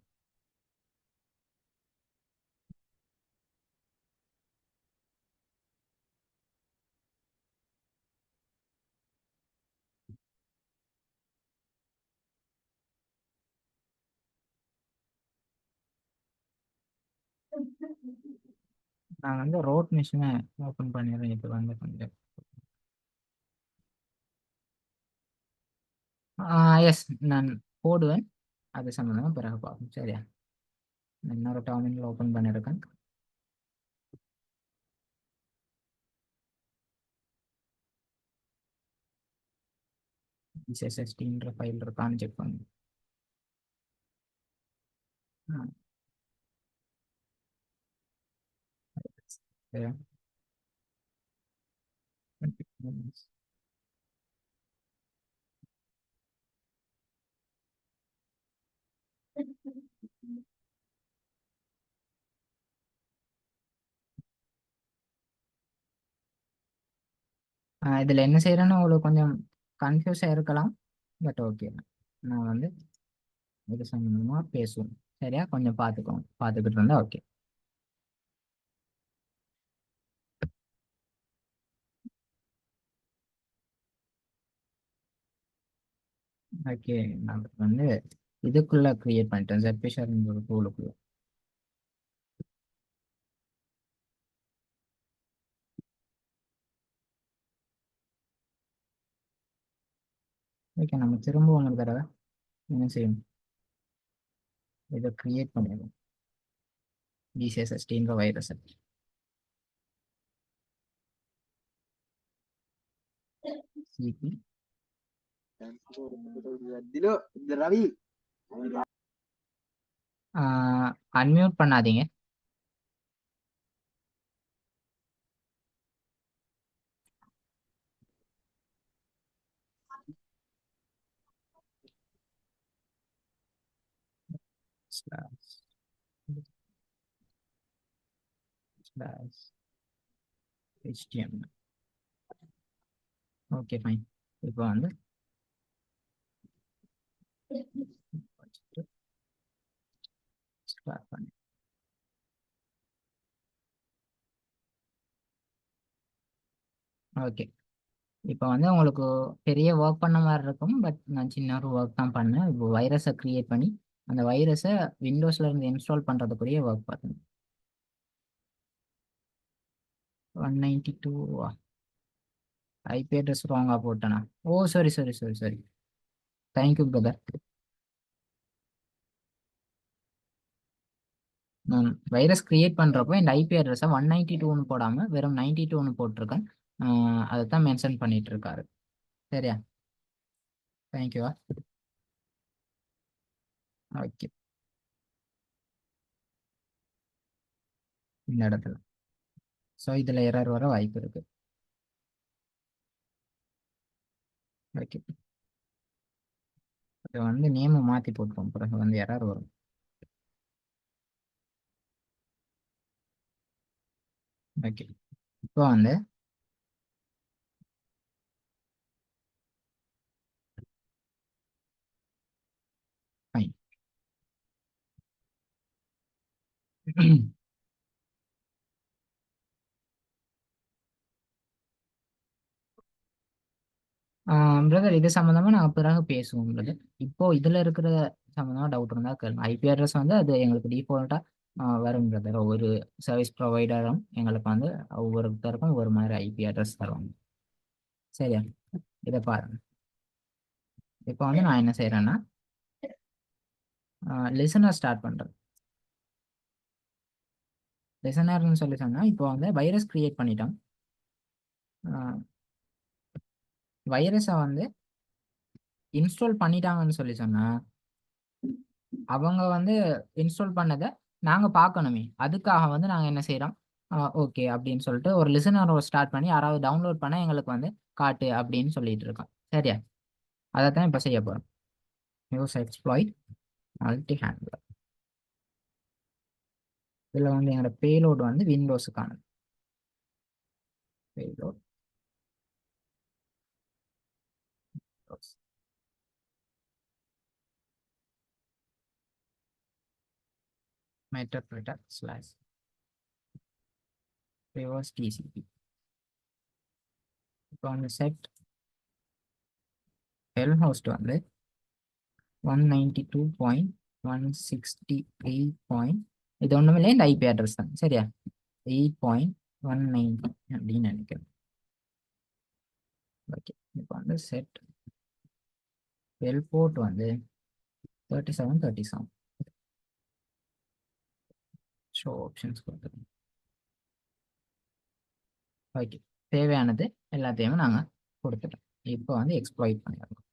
நான் வந்து ரோட் மிஷினை ஓப்பன் பண்ணிடுறேன். இப்போ வந்து கொஞ்சம் எஸ், நான் போடுவேன். அது சம்மந்தமாக பிறகு பார்ப்போம். சரியா? நான் இன்னொரு டெர்மினல் ஓப்பன் பண்ணியிருக்கேன். SSDன்ற ஃபைல் இருக்கான்னு செக் பண்ணு. சரியா? இதில் என்ன செய்யறேன்னு உங்களுக்கு கொஞ்சம் கன்ஃபியூஸாக இருக்கலாம். பட் ஓகே, நான் வந்து இது சம்மந்தமாக பேசுவோம். சரியா? கொஞ்சம் பார்த்துக்கோங்க. பார்த்துக்கிட்டு இருந்தா ஓகே. ஓகே, நான் வந்து இதுக்குள்ள கிரியேட் பண்ணிட்டேன், ஜெட்பிஷர் ஒரு டூலுக்குள்ள. ஓகே, நம்ம திரும்ப ஒரு தடவை என்ன செய்யணும், இதை கிரியேட் பண்ணிடுவோம். GCSSTன்ற வைரஸ் சிபி அன்மியூட் பண்ணாதீங்க. Slash slash HTML. Okay fine. இப்போ வந்து ஸ்டார்ட் பண்ணி ஓகே. இப்போ வந்து உங்களுக்கு பெரிய ஒர்க் பண்ண மாதிரி இருக்கும். பட் நான் சின்ன ஒரு ஒர்க் தான் பண்ணேன். இப்போ வைரஸை கிரியேட் பண்ணி அந்த வைரஸை விண்டோஸ்ல இருந்து இன்ஸ்டால் பண்றதுக்குரிய ஒர்க் பார்த்தேன். 192 ஐபி அட்ரஸ் ராங்கா போட்டேனா? Oh sorry sorry sorry sorry. Thank you brother. நான் வைரஸ் கிரியேட் பண்றப்போ இந்த ஐபி அட்ரஸை 192ன்னு போடாம வெறும் 92ன்னு போட்டிருக்கேன். அதை தான் மென்ஷன் பண்ணிட்டு இருக்காரு. சரியா? தேங்க்யூவா. ஓகே. இந்த இடத்துல ஸோ இதில் எரர் வர வாய்ப்பு இருக்கு. ஓகே. இதை வந்து நேமை மாற்றி போட்டுருவோம், பிறகு வந்து எரர் வரும். ஓகே. இப்போ வந்து ஃபைன். பிரதர் இது சம்மந்தமா நாங்கள் பிறகு பேசுவோம் பிரதர். இப்போ இதில் இருக்கிற சம்மந்தமாக டவுட் இருந்தால் கேளுங்க. ஐபி அட்ரஸ் வந்து அது எங்களுக்கு டிஃபால்ட்டாக வரும் பிரதர். ஒவ்வொரு சர்வீஸ் ப்ரொவைடரும் எங்களுக்கு வந்து ஒவ்வொருத்தருக்கும் ஒவ்வொரு மாதிரி ஐபி அட்ரஸ் தருவாங்க. சரியா? இதை பாருங்க. இப்போ வந்து நான் என்ன செய்கிறேன்னா லிசனர் ஸ்டார்ட் பண்ணுறேன். லிசனர்னு சொல்லி சொன்னால் இப்போ வந்து வைரஸ் கிரியேட் பண்ணிட்டோம். வைரஸை வந்து இன்ஸ்டால் பண்ணிட்டாங்கன்னு சொல்லி சொன்னால் அவங்க வந்து இன்ஸ்டால் பண்ணதை நாங்கள் பார்க்கணுமே. அதுக்காக வந்து நாங்கள் என்ன செய்கிறோம், ஓகே அப்படின்னு சொல்லிட்டு ஒரு லிசனர் ஸ்டார்ட் பண்ணி யாராவது டவுன்லோட் பண்ண எங்களுக்கு வந்து காட்டு அப்படின்னு சொல்லிட்டு இருக்கோம். சரியா? அதை தான் இப்போ செய்ய போகிறோம். Use exploit multi handler. இதில் வந்து எங்களோட பேலோடு வந்து விண்டோஸுக்கானது. Payload meterpreter slash reverse TCP. இப்போ வந்து செட் எல் ஹோஸ்ட் வந்து 192.168. இது ஒன்றுமே இல்லை, இந்த ஐபி அட்ரஸ் தான். சரியா? 8.190 அப்படின்னு நினைக்கிறேன். ஓகே. இப்போ வந்து செட் எல் போர்ட் வந்து 3737 ஷோ ஆப்ஷன்ஸ் கொடுத்துருக்கோம். ஓகே. தேவையானது எல்லாத்தையுமே நாங்கள் கொடுத்துட்டோம். இப்போ வந்து எக்ஸ்ப்ளாய்ட் பண்ணிடுறோம்.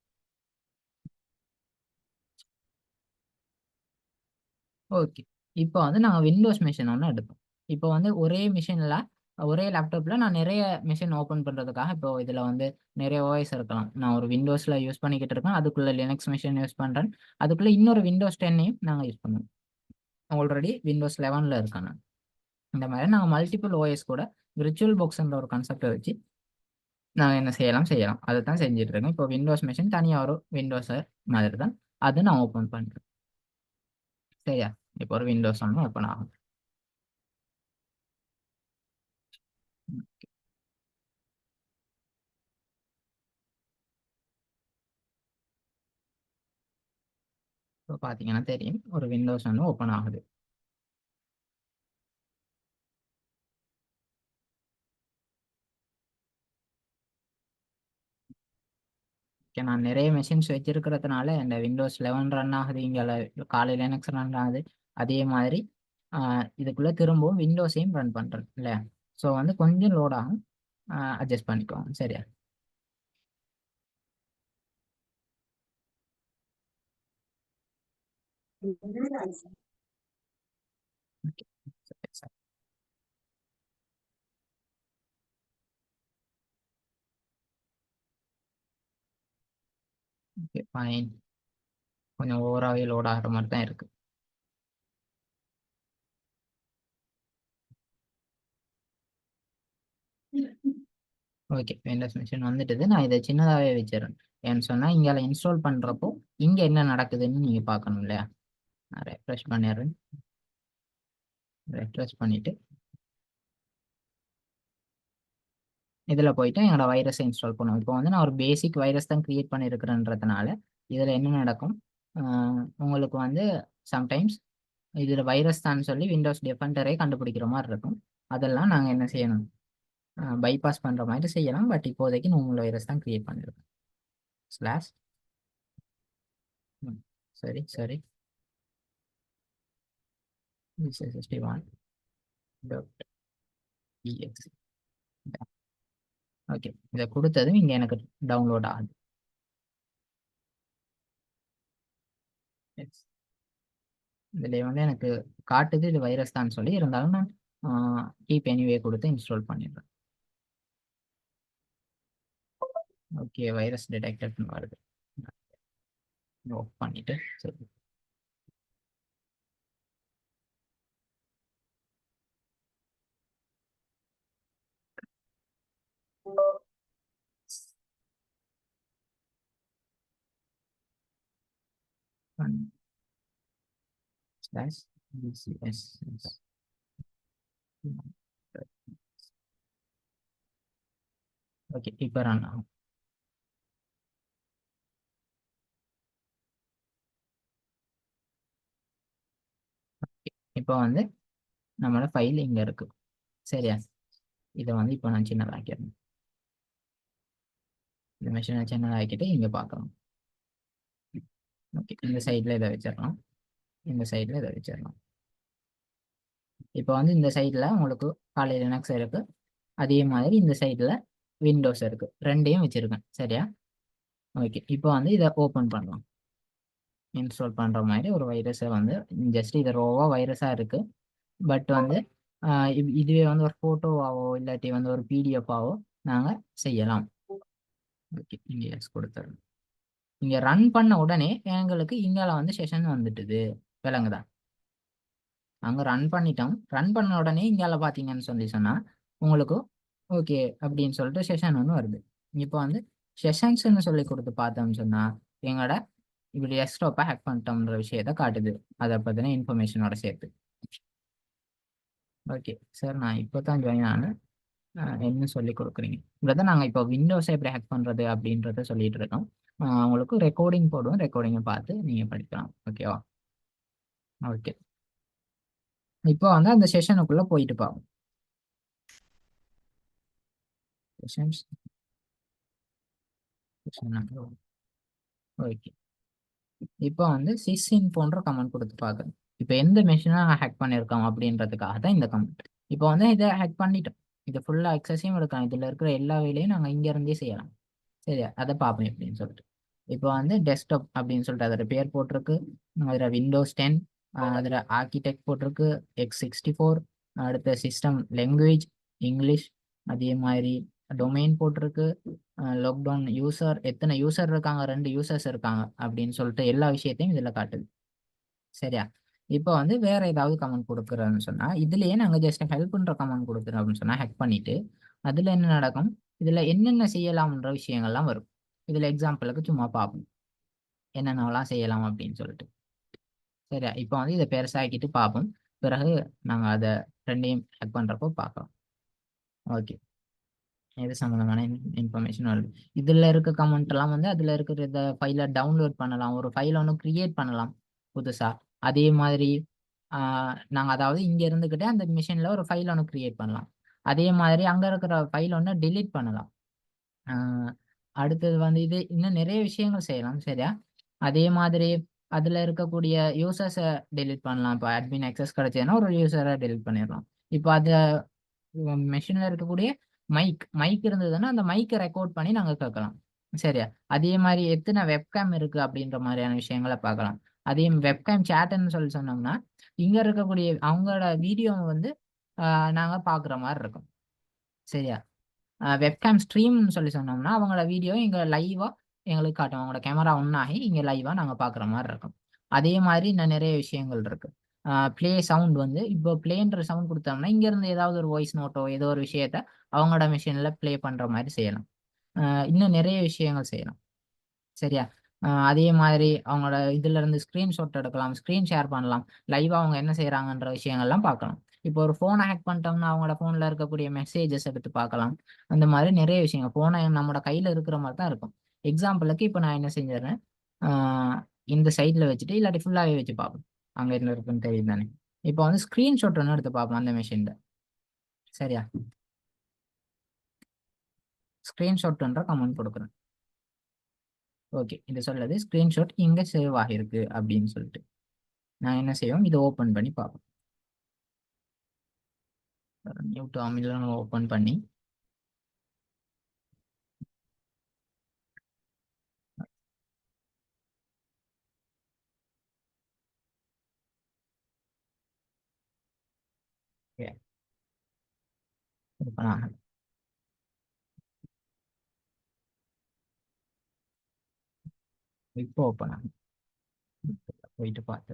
ஓகே. இப்போ வந்து நாங்கள் விண்டோஸ் மிஷின் ஒன்று எடுப்போம். இப்போ வந்து ஒரே மிஷினில் ஒரே லேப்டாப்பில் நான் நிறைய மிஷின் ஓப்பன் பண்ணுறதுக்காக இப்போ இதில் வந்து நிறைய ஓஎஸ் இருக்கலாம். நான் ஒரு விண்டோஸில் யூஸ் பண்ணிக்கிட்டு இருக்கேன், அதுக்குள்ளே லினக்ஸ் மிஷின் யூஸ் பண்ணுறேன், அதுக்குள்ளே இன்னொரு விண்டோஸ் 10ஐயும் நாங்கள் யூஸ் பண்ணுவோம். ஆல்ரெடி விண்டோஸ் 11ல் இருக்கேன் நான். இந்த மாதிரி நாங்கள் மல்டிபிள் ஓஎஸ் கூட விர்ச்சுவல் பாக்ஸ்ன்ற ஒரு கான்செப்டை வச்சு நாங்கள் என்ன செய்யலாம் அதை தான் செஞ்சுட்டு இருக்கேன். இப்போ விண்டோஸ் மிஷின் தனியாக ஒரு விண்டோஸை மாதிரி தான் அது நான் ஓப்பன் பண்ணுறேன். சரியா? இப்போ ஒரு விண்டோஸ் ஒன்று ஓப்பன் ஆகும். இப்போ பார்த்தீங்கன்னா தெரியும், ஒரு விண்டோஸ் ஒன்று ஓப்பன் ஆகுது. ஓகே. நான் நிறைய மெஷின்ஸ் வச்சிருக்கிறதுனால இந்த விண்டோஸ் 11 ரன் ஆகுது, இங்கே காலையில் லினக்ஸ் ரன் ஆகுது. அதே மாதிரி இதுக்குள்ளே திரும்பவும் விண்டோஸையும் ரன் பண்ணுறேன் இல்லையா? ஸோ வந்து கொஞ்சம் லோட் ஆகும், அட்ஜஸ்ட் பண்ணிக்குவாங்க. சரியா? ஓகே. சரி சரி. Okay fine. கொஞ்சம் ஓவராகவே லோட் ஆகிற மாதிரி தான் இருக்குது. ஓகே. விண்டோஸ் மிஷின் வந்துட்டுது. நான் இதை சின்னதாகவே வச்சிடறேன். ஏன்னு சொன்னால் இங்கே இன்ஸ்டால் பண்ணுறப்போ இங்கே என்ன நடக்குதுன்னு நீங்கள் பார்க்கணும் இல்லையா? நான் ரெஃப்ரெஷ் பண்ணிடுறேன். ரெஃப்ரெஷ் பண்ணிட்டு இதில் போயிட்டு எங்களோட வைரஸை இன்ஸ்டால் பண்ணுவோம். இப்போ வந்து நான் ஒரு பேசிக் வைரஸ் தான் கிரியேட் பண்ணியிருக்கிறேன்றதுனால இதில் என்ன நடக்கும், உங்களுக்கு வந்து சம்டைம்ஸ் இதில் வைரஸ் தான் சொல்லி விண்டோஸ் டிஃபெண்டரே கண்டுபிடிக்கிற மாதிரி இருக்கும். அதெல்லாம் நாங்கள் என்ன செய்யணும், பைபாஸ் பண்ணுற மாதிரி செய்யலாம். பட் இப்போதைக்கு நார்மல் வைரஸ் தான் கிரியேட் பண்ணியிருக்கோம். ஸ்லாஷ் சரி சரி SSD1.exe. ஓகே, இதை கொடுத்ததும் இங்கே எனக்கு டவுன்லோட் ஆகுது. இதில் வந்து எனக்கு காட்டுது இது வைரஸ் தான் சொல்லி, இருந்தாலும் நான் கீப் எனிவே கொடுத்து இன்ஸ்டால் பண்ணிடுறேன். ஓகே, வைரஸ் டிடெக்டட்னு வருது. ஆஃப் பண்ணிட்டு சரி. ஓகே, இப்போ ரன் ஆகும். இப்போ வந்து நம்மளோட ஃபைல் இங்கே இருக்கு. சரியா, இதை வந்து இப்போ நான் சின்னதாக்கிறேன். இந்த மிஷினை சின்னதாக்கிட்டு இங்கே பார்க்கலாம். ஓகே, இந்த சைடில் இதை வச்சிடலாம், இந்த சைடில் இதை வச்சிடலாம். இப்போ வந்து இந்த சைடில் உங்களுக்கு காலி லினக்ஸ் இருக்கு, அதே மாதிரி இந்த சைடில் விண்டோஸ் இருக்கு, ரெண்டையும் வச்சிருக்கேன். சரியா, ஓகே. இப்போ வந்து இதை ஓப்பன் பண்ணலாம். இன்ஸ்டால் பண்ணுற மாதிரி ஒரு வைரஸை வந்து ஜஸ்ட் இது ரோவாக வைரஸாக இருக்குது. பட் வந்து இதுவே வந்து ஒரு ஃபோட்டோவாவோ இல்லாட்டி வந்து ஒரு பிடிஎஃபாவோ நாங்கள் செய்யலாம். ஓகே, இங்கே எஸ் கொடுத்துருங்க. இங்கே ரன் பண்ண உடனே எங்களுக்கு இங்கால வந்து செஷன் வந்துட்டுது, விளங்குதா? அங்கே ரன் பண்ணிட்டோம். ரன் பண்ண உடனே இங்கால பார்த்தீங்கன்னு சொன்னால் உங்களுக்கு ஓகே அப்படின்னு சொல்லிட்டு செஷன் ஒன்று வருது. இப்போ வந்து செஷன்ஸ்ன்னு சொல்லி கொடுத்து பார்த்தோம்னு சொன்னால் எங்களோட இப்படி டெஸ்க்டாப்பை ஹேக் பண்ணிட்டோம்ன்ற விஷயத்த காட்டுது, அதை பற்றின இன்ஃபர்மேஷனோட சேர்த்து. ஓகே சார், நான் இப்போ தான் ஜாயின் ஆனேன், என்ன சொல்லி கொடுக்குறீங்க இதை நாங்கள் இப்போ விண்டோஸை எப்படி ஹேக் பண்ணுறது அப்படின்றத சொல்லிட்டு இருக்கோம். உங்களுக்கு ரெக்கார்டிங் போடுவோம், ரெக்கார்டிங்கை பார்த்து நீங்கள் படிக்கலாம். ஓகேவா? ஓகே, இப்போ வந்து அந்த செஷனுக்குள்ளே போயிட்டு பார்ப்போம். செஷன்ஸ் ஓகே, இப்போ வந்து சிஸ்இன் போன்ற கமெண்ட் கொடுத்து பார்க்குறேன். இப்போ எந்த மெஷினை ஹேக் பண்ணியிருக்கோம் அப்படின்றதுக்காக தான் இந்த கமெண்ட். இப்போ வந்து இதை ஹேக் பண்ணிட்டோம், இது ஃபுல்லாக அக்சஸையும் எடுக்கலாம், இதில் இருக்கிற எல்லா வேலையும் நாங்கள் இங்கேருந்தே செய்யலாம். சரியா, அதை பார்ப்போம் எப்படின்னு சொல்லிட்டு. இப்போ வந்து டெஸ்க்டாப் அப்படின்னு சொல்லிட்டு அதோட பேர் போட்டிருக்கு, அதில் விண்டோஸ் 10, அதில் ஆர்கிடெக்ட் போட்டிருக்கு X64, அடுத்த சிஸ்டம் லாங்குவேஜ் இங்கிலீஷ், அதே மாதிரி டொமைன் போட்டிருக்கு, லாக்டவுன் யூசர், எத்தனை யூசர் இருக்காங்க, 2 யூசர்ஸ் இருக்காங்க அப்படின்னு சொல்லிட்டு எல்லா விஷயத்தையும் இதில் காட்டுது. சரியா, இப்போ வந்து வேற ஏதாவது கமெண்ட் கொடுக்குறோன்னு சொன்னால் இதுலேயே நாங்கள் ஜஸ்ட் ஹெல்ப்ன்ற கமெண்ட் கொடுக்குறோம் அப்படின்னு சொன்னால் ஹேக் பண்ணிட்டு அதில் என்ன நடக்கும், இதில் என்னென்ன செய்யலாம்ன்ற விஷயங்கள்லாம் வரும். இதில் எக்ஸாம்பிளுக்கு சும்மா பார்ப்போம் என்னென்னலாம் செய்யலாம் அப்படின்னு சொல்லிட்டு. சரியா, இப்போ வந்து இதை பெருசாக்கிட்டு பார்ப்போம், பிறகு நாங்கள் அதை ரெண்டையும் ஹேக் பண்ணுறப்போ பார்க்கலாம். ஓகே, இது சம்மந்தமான இன்ஃபர்மேஷன் வருது. இதில் இருக்க கமெண்ட் எல்லாம் வந்து அதில் இருக்கிற இந்த ஃபைலை டவுன்லோட் பண்ணலாம், ஒரு ஃபைலை ஒன்று கிரியேட் பண்ணலாம் புதுசாக. அதே மாதிரி நாங்கள் அதாவது இங்கே இருந்துக்கிட்டே அந்த மிஷினில் ஒரு ஃபைல் ஒன்று கிரியேட் பண்ணலாம். அதே மாதிரி அங்கே இருக்கிற ஃபைல் ஒன்று டெலீட் பண்ணலாம். அடுத்தது வந்து இது இன்னும் நிறைய விஷயங்கள் செய்யலாம். சரியா, அதே மாதிரி அதில் இருக்கக்கூடிய யூசர்ஸை டெலீட் பண்ணலாம். இப்போ அட்மின் அக்சஸ் கிடைச்சதுன்னா ஒரு யூசரை டெலீட் பண்ணிடலாம். இப்போ அது மெஷினில் இருக்கக்கூடிய மைக் இருந்ததுன்னா அந்த மைக்கை ரெக்கார்ட் பண்ணி நாங்கள் கேட்கலாம். சரியா, அதே மாதிரி எத்தனை வெப்கேம் இருக்குது அப்படின்ற மாதிரியான விஷயங்களை பார்க்கலாம். அதே வெப்கேம் சேட்டுன்னு சொல்லி சொன்னோம்னா இங்கே இருக்கக்கூடிய அவங்களோட வீடியோவை வந்து நாங்கள் பார்க்குற மாதிரி இருக்கும். சரியா, வெப்கேம் ஸ்ட்ரீம்னு சொல்லி சொன்னோம்னா அவங்களோட வீடியோ இங்கே லைவாக எங்களுக்கு காட்டும், அவங்களோட கேமரா ஒன்றாகி இங்கே லைவாக நாங்கள் பார்க்குற மாதிரி இருக்கும். அதே மாதிரி இன்னும் நிறைய விஷயங்கள் இருக்குது. ப்ளே சவுண்ட் வந்து இப்போ ப்ளேன்ற சவுண்ட் கொடுத்தோம்னா இங்கேருந்து ஏதாவது ஒரு வாய்ஸ் நோட்டோ ஏதோ ஒரு விஷயத்த அவங்களோட மிஷினில் ப்ளே பண்ணுற மாதிரி செய்யலாம். இன்னும் நிறைய விஷயங்கள் செய்யலாம். சரியா, அதே மாதிரி அவங்களோட இதுலேருந்து ஸ்க்ரீன்ஷாட் எடுக்கலாம், ஸ்க்ரீன் ஷேர் பண்ணலாம், லைவாக அவங்க என்ன செய்கிறாங்கன்ற விஷயங்கள்லாம் பார்க்கலாம். இப்போ ஒரு ஃபோனை ஹேக் பண்ணிட்டோம்னா அவங்களோட ஃபோனில் இருக்கக்கூடிய மெசேஜஸ் எடுத்து பார்க்கலாம். அந்த மாதிரி நிறைய விஷயங்கள் ஃபோனை நம்மளோட கையில் இருக்கிற மாதிரி தான் இருக்கும். எக்ஸாம்பிளுக்கு இப்போ நான் என்ன செஞ்சிடறேன், இந்த சைடில் வச்சுட்டு இல்லாட்டி ஃபுல்லாகவே வச்சு பார்ப்போம். அங்கே என்ன இருக்குன்னு தெரியும் தானே. இப்போ வந்து ஸ்க்ரீன்ஷாட் ஒன்று எடுத்து பார்ப்போம் அந்த மெஷினில். சரியா, ஸ்க்ரீன்ஷாட்ன்ற கமெண்ட் கொடுக்குறேன். ஓகே, இது சொல்லுது ஸ்க்ரீன்ஷாட் இங்கே சேவ் ஆகிருக்கு அப்படின்னு சொல்லிட்டு. நான் என்ன செய்வோம், இதை ஓப்பன் பண்ணி பார்ப்போம். நியூ டெர்மினல் ஓப்பன் பண்ணி ஓப்பன் ஆகும். இப்போ ஓப்பன் ஆகும். போயிட்டு பார்த்து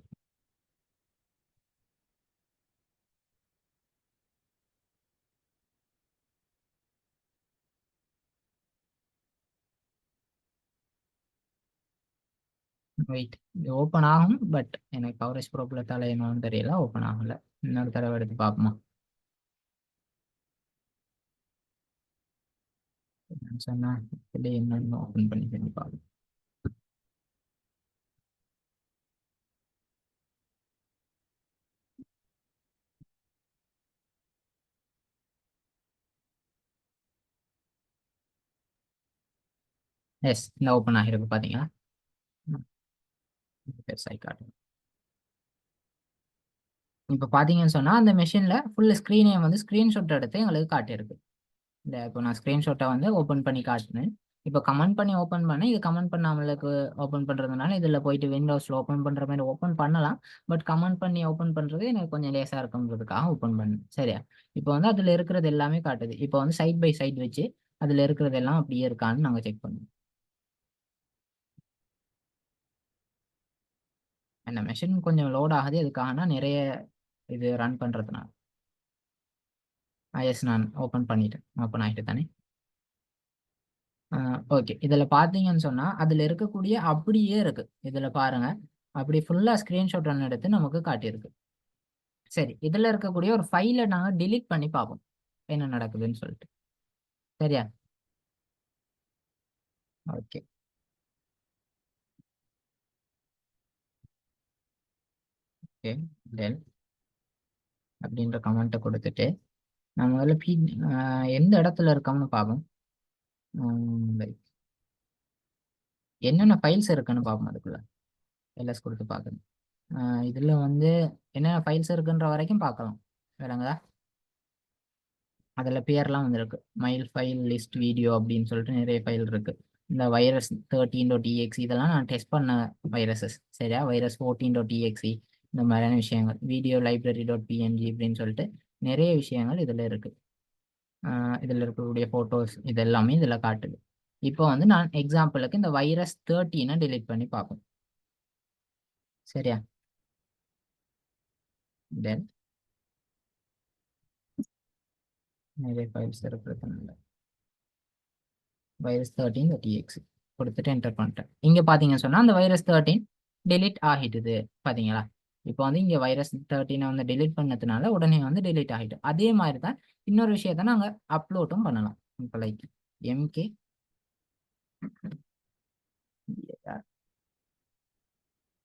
வெயிட், இது ஓப்பன் ஆகும். பட் எனக்கு கவரேஜ் ப்ராப்ளத்தால என்னன்னு தெரியல, ஓப்பன் ஆகல. இன்னொரு தடவை எடுத்து பார்ப்போமா. சொன்னா இப்படி என்னன்னு ஓப்பன் பண்ணி பண்ணி பார்ப்போம். எஸ், இந்த ஓப்பன் ஆகிருக்கு பார்த்தீங்களா. பெருசாகி காட்டும். இப்போ பார்த்தீங்கன்னு சொன்னால் அந்த மெஷினில் ஃபுல் ஸ்க்ரீனே வந்து ஸ்க்ரீன்ஷாட் எடுத்து எங்களுக்கு காட்டியிருக்கு. இந்த இப்போ நான் ஸ்க்ரீன்ஷாட்டை வந்து ஓப்பன் பண்ணி காட்டினேன். இப்போ கமெண்ட் பண்ணி ஓப்பன் பண்ணேன். இது கமெண்ட் பண்ணாமலுக்கு ஓப்பன் பண்ணுறதுனால இதில் போயிட்டு விண்டோஸில் ஓப்பன் பண்ணுற மாதிரி ஓப்பன் பண்ணலாம். பட் கமெண்ட் பண்ணி ஓப்பன் பண்ணுறது எனக்கு கொஞ்சம் லேசாக இருக்குன்றதுக்காக ஓப்பன் பண்ணேன். சரியா, இப்போ வந்து அதில் இருக்கிறது எல்லாமே காட்டுது. இப்போ வந்து சைட் பை சைட் வச்சு அதில் இருக்கிறது எல்லாம் அப்படியே இருக்கான்னு நாங்கள் செக் பண்ணுவோம். அந்த மெஷின் கொஞ்சம் லோட் ஆகுது. எதுக்காகனா நிறைய இது ரன் பண்ணுறதுனால. எஸ், நான் ஓப்பன் பண்ணிட்டேன். ஓப்பன் ஆகிட்டு தானே. ஓகே, இதில் பார்த்தீங்கன்னு சொன்னால் அதில் இருக்கக்கூடிய அப்படியே இருக்கு. இதில் பாருங்க, அப்படி ஃபுல்லாக ஸ்க்ரீன்ஷாட் ரன் எடுத்து நமக்கு காட்டியிருக்கு. சரி, இதில் இருக்கக்கூடிய ஒரு ஃபைலை நாங்கள் டிலீட் பண்ணி பார்ப்போம் என்ன நடக்குதுன்னு சொல்லிட்டு. சரியா, ஓகே. ஓகே, டெல் அப்படின்ற கமெண்ட்டை கொடுத்துட்டு நம்ம முதல்ல எந்த இடத்துல இருக்கோம்னு பார்ப்போம். like என்னென்ன ஃபைல்ஸ் இருக்குன்னு பார்ப்போம். அதுக்குள்ள எல்எஸ் கொடுத்து பார்க்கணும். இதில் வந்து என்னென்ன ஃபைல்ஸ் இருக்குன்ற வரைக்கும் பார்க்கலாம். வேறங்களா, அதில் பேர்லாம் வந்துருக்கு. மைல் ஃபைல் லிஸ்ட் வீடியோ அப்படின்னு சொல்லிட்டு நிறைய ஃபைல் இருக்கு. இந்த வைரஸ் 13.exe இதெல்லாம் நான் டெஸ்ட் பண்ண வைரஸஸ். சரியா, வைரஸ் 14.exe இந்த மாதிரியான விஷயங்கள், வீடியோ library.png அப்படின்னு சொல்லிட்டு நிறைய விஷயங்கள் இதில் இருக்கு. இதில் இருக்கக்கூடிய ஃபோட்டோஸ் இது எல்லாமே இதில் காட்டுது. இப்போ வந்து நான் எக்ஸாம்பிளுக்கு இந்த வைரஸ் 13 டிலீட் பண்ணி பார்ப்போம். சரியா, தென் நிறைய ஃபைல்ஸ் இருக்கிறதுனால வைரஸ் 13.exe கொடுத்துட்டு என்டர் பண்ணிட்டேன். இங்கே பார்த்தீங்கன்னு சொன்னால் அந்த வைரஸ் 13 டெலிட் ஆகிட்டுது. பார்த்தீங்களா, இப்போ வந்து இங்கே வைரஸ் 13 வந்து டெலிட் பண்ணதுனால உடனே வந்து டெலிட் ஆகிட்டு. அதே மாதிரி தான் இன்னொரு விஷயத்த நாங்கள் அப்லோடும் பண்ணலாம். இப்போ லைக் எம்கே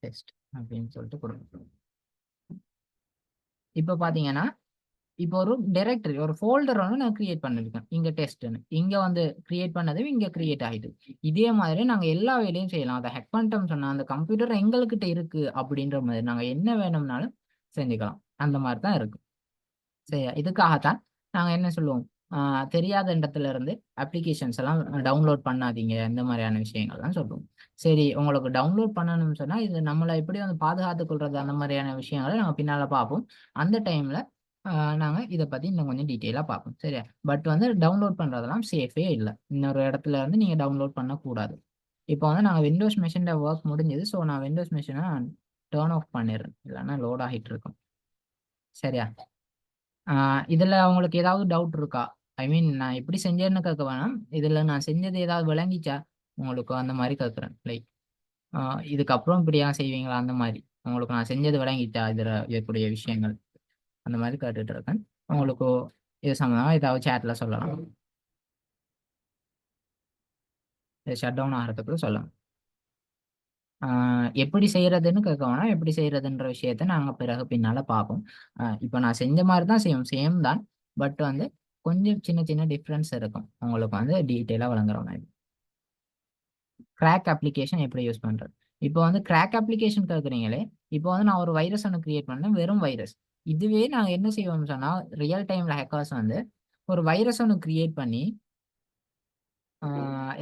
டெஸ்ட் அப்படின்னு சொல்லிட்டு கொடுக்கணும். இப்போ பார்த்தீங்கன்னா இப்போ ஒரு டைரக்டரி ஒரு ஃபோல்டர் வந்து நான் கிரியேட் பண்ணிருக்கேன். இங்க டெஸ்ட்னு இங்க வந்து கிரியேட் பண்ணது இங்க கிரியேட் ஆகிடுது. இதே மாதிரி நாங்க எல்லா வேலையும் செய்யலாம். அதை ஹேக் பண்ணிட்டோம் சொன்னா அந்த கம்ப்யூட்டர் எங்ககிட்ட இருக்கு அப்படின்ற மாதிரி நாங்க என்ன வேணும்னாலும் செஞ்சுக்கலாம். அந்த மாதிரி தான் இருக்கு. சரி, இதுக்காகத்தான் நாங்க என்ன சொல்லுவோம், தெரியாத இடத்துல இருந்து அப்ளிகேஷன்ஸ் எல்லாம் டவுன்லோட் பண்ணாதீங்க, இந்த மாதிரியான விஷயங்கள்லாம் சொல்லுவோம். சரி, உங்களுக்கு டவுன்லோட் பண்ணணும்னு சொன்னா இது நம்மளை எப்படி வந்து பாதுகாத்துக் கொள்றது அந்த மாதிரியான விஷயங்களை நாங்க பின்னால பார்ப்போம். அந்த டைம்ல நாங்க இதை பத்தி இன்னும் கொஞ்சம் டீட்டெயிலா பார்ப்போம். சரியா, பட் வந்து டவுன்லோட் பண்றதெல்லாம் சேஃபே இல்லை. இன்னொரு இடத்துல இருந்து நீங்க டவுன்லோட் பண்ணக்கூடாது. இப்போ வந்து நாங்கள் விண்டோஸ் மெஷின்ல ஒர்க் முடிஞ்சது. ஸோ நான் விண்டோஸ் மெஷினை டேர்ன் ஆஃப் பண்ணிடுறேன், இல்லைன்னா லோட் ஆகிட்டு இருக்கும். சரியா, இதுல உங்களுக்கு ஏதாவது டவுட் இருக்கா? ஐ மீன் நான் எப்படி செஞ்சேன்னு கேட்க வேணாம், இதுல நான் செஞ்சது ஏதாவது விளங்கிச்சா உங்களுக்கு அந்த மாதிரி கேட்குறேன். லைக் இதுக்கப்புறம் இப்படியா செய்வீங்களா அந்த மாதிரி உங்களுக்கு நான் செஞ்சது விளங்கிச்சா இதுல இருக்கக்கூடிய விஷயங்கள் அந்த மாதிரி கேட்டுட்டு இருக்கேன். உங்களுக்கு இது சம்மந்தமாக ஏதாவது சேட்ல சொல்லலாம். இது ஷட் டவுன் ஆகிறதுக்குள்ள சொல்லலாம். எப்படி செய்யறதுன்னு கேட்கவோம்னா, எப்படி செய்யறதுன்ற விஷயத்த நாங்கள் பிறகு பின்னால பார்ப்போம். இப்போ நான் செஞ்ச மாதிரி தான் செய்யும், சேம் தான். பட் வந்து கொஞ்சம் சின்ன சின்ன டிஃப்ரென்ஸ் இருக்கும், உங்களுக்கு வந்து டீட்டெயிலாக வழங்குற மாதிரி. கிராக் அப்ளிகேஷன் எப்படி யூஸ் பண்ணுறது? இப்போ வந்து கிராக் அப்ளிகேஷன் கேட்குறீங்களே, இப்போ வந்து நான் ஒரு வைரஸ் ஒன்று கிரியேட் பண்ணேன், வெறும் வைரஸ். இதுவே நாங்கள் என்ன செய்வோம்னு சொன்னால், ரியல் டைமில் ஹேக்கர்ஸ் வந்து ஒரு வைரஸ் ஒன்று கிரியேட் பண்ணி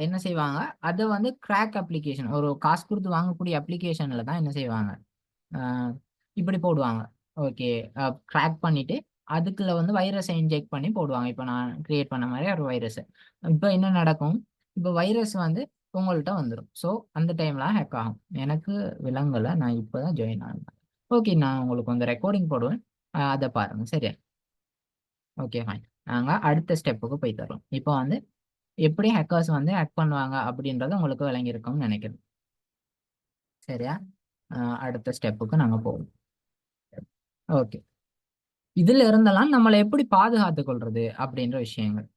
என்ன செய்வாங்க, அதை வந்து கிராக் அப்ளிகேஷன், ஒரு காசு கொடுத்து வாங்கக்கூடிய அப்ளிகேஷனில் தான் என்ன செய்வாங்க, இப்படி போடுவாங்க. ஓகே, கிராக் பண்ணிட்டு அதுக்குள்ள வந்து வைரஸை இன்ஜெக்ட் பண்ணி போடுவாங்க. இப்போ நான் கிரியேட் பண்ண மாதிரி ஒரு வைரஸ். இப்போ என்ன நடக்கும், இப்போ வைரஸ் வந்து உங்கள்கிட்ட வந்துடும். ஸோ அந்த டைம்ல ஹேக் ஆகும். எனக்கு விலங்கலை, நான் இப்போ தான் ஜாயின் ஆனேன். ஓகே, நான் உங்களுக்கு வந்து ரெக்கார்டிங் போடுவேன், அதை பாருங்க. சரியா? Okay fine. நாங்கள் அடுத்த ஸ்டெப்புக்கு போய் தரோம். இப்போ வந்து எப்படி ஹேக்கர்ஸ் வந்து ஹேக் பண்ணுவாங்க அப்படின்றது உங்களுக்கு விளங்கியிருக்கும்னு நினைக்கிறேன். சரியா? அடுத்த ஸ்டெப்புக்கு நாங்கள் போவோம். ஓகே, இதுல இருந்தெல்லாம் நம்மளை எப்படி பாதுகாத்து கொள்றது அப்படின்ற விஷயங்கள்.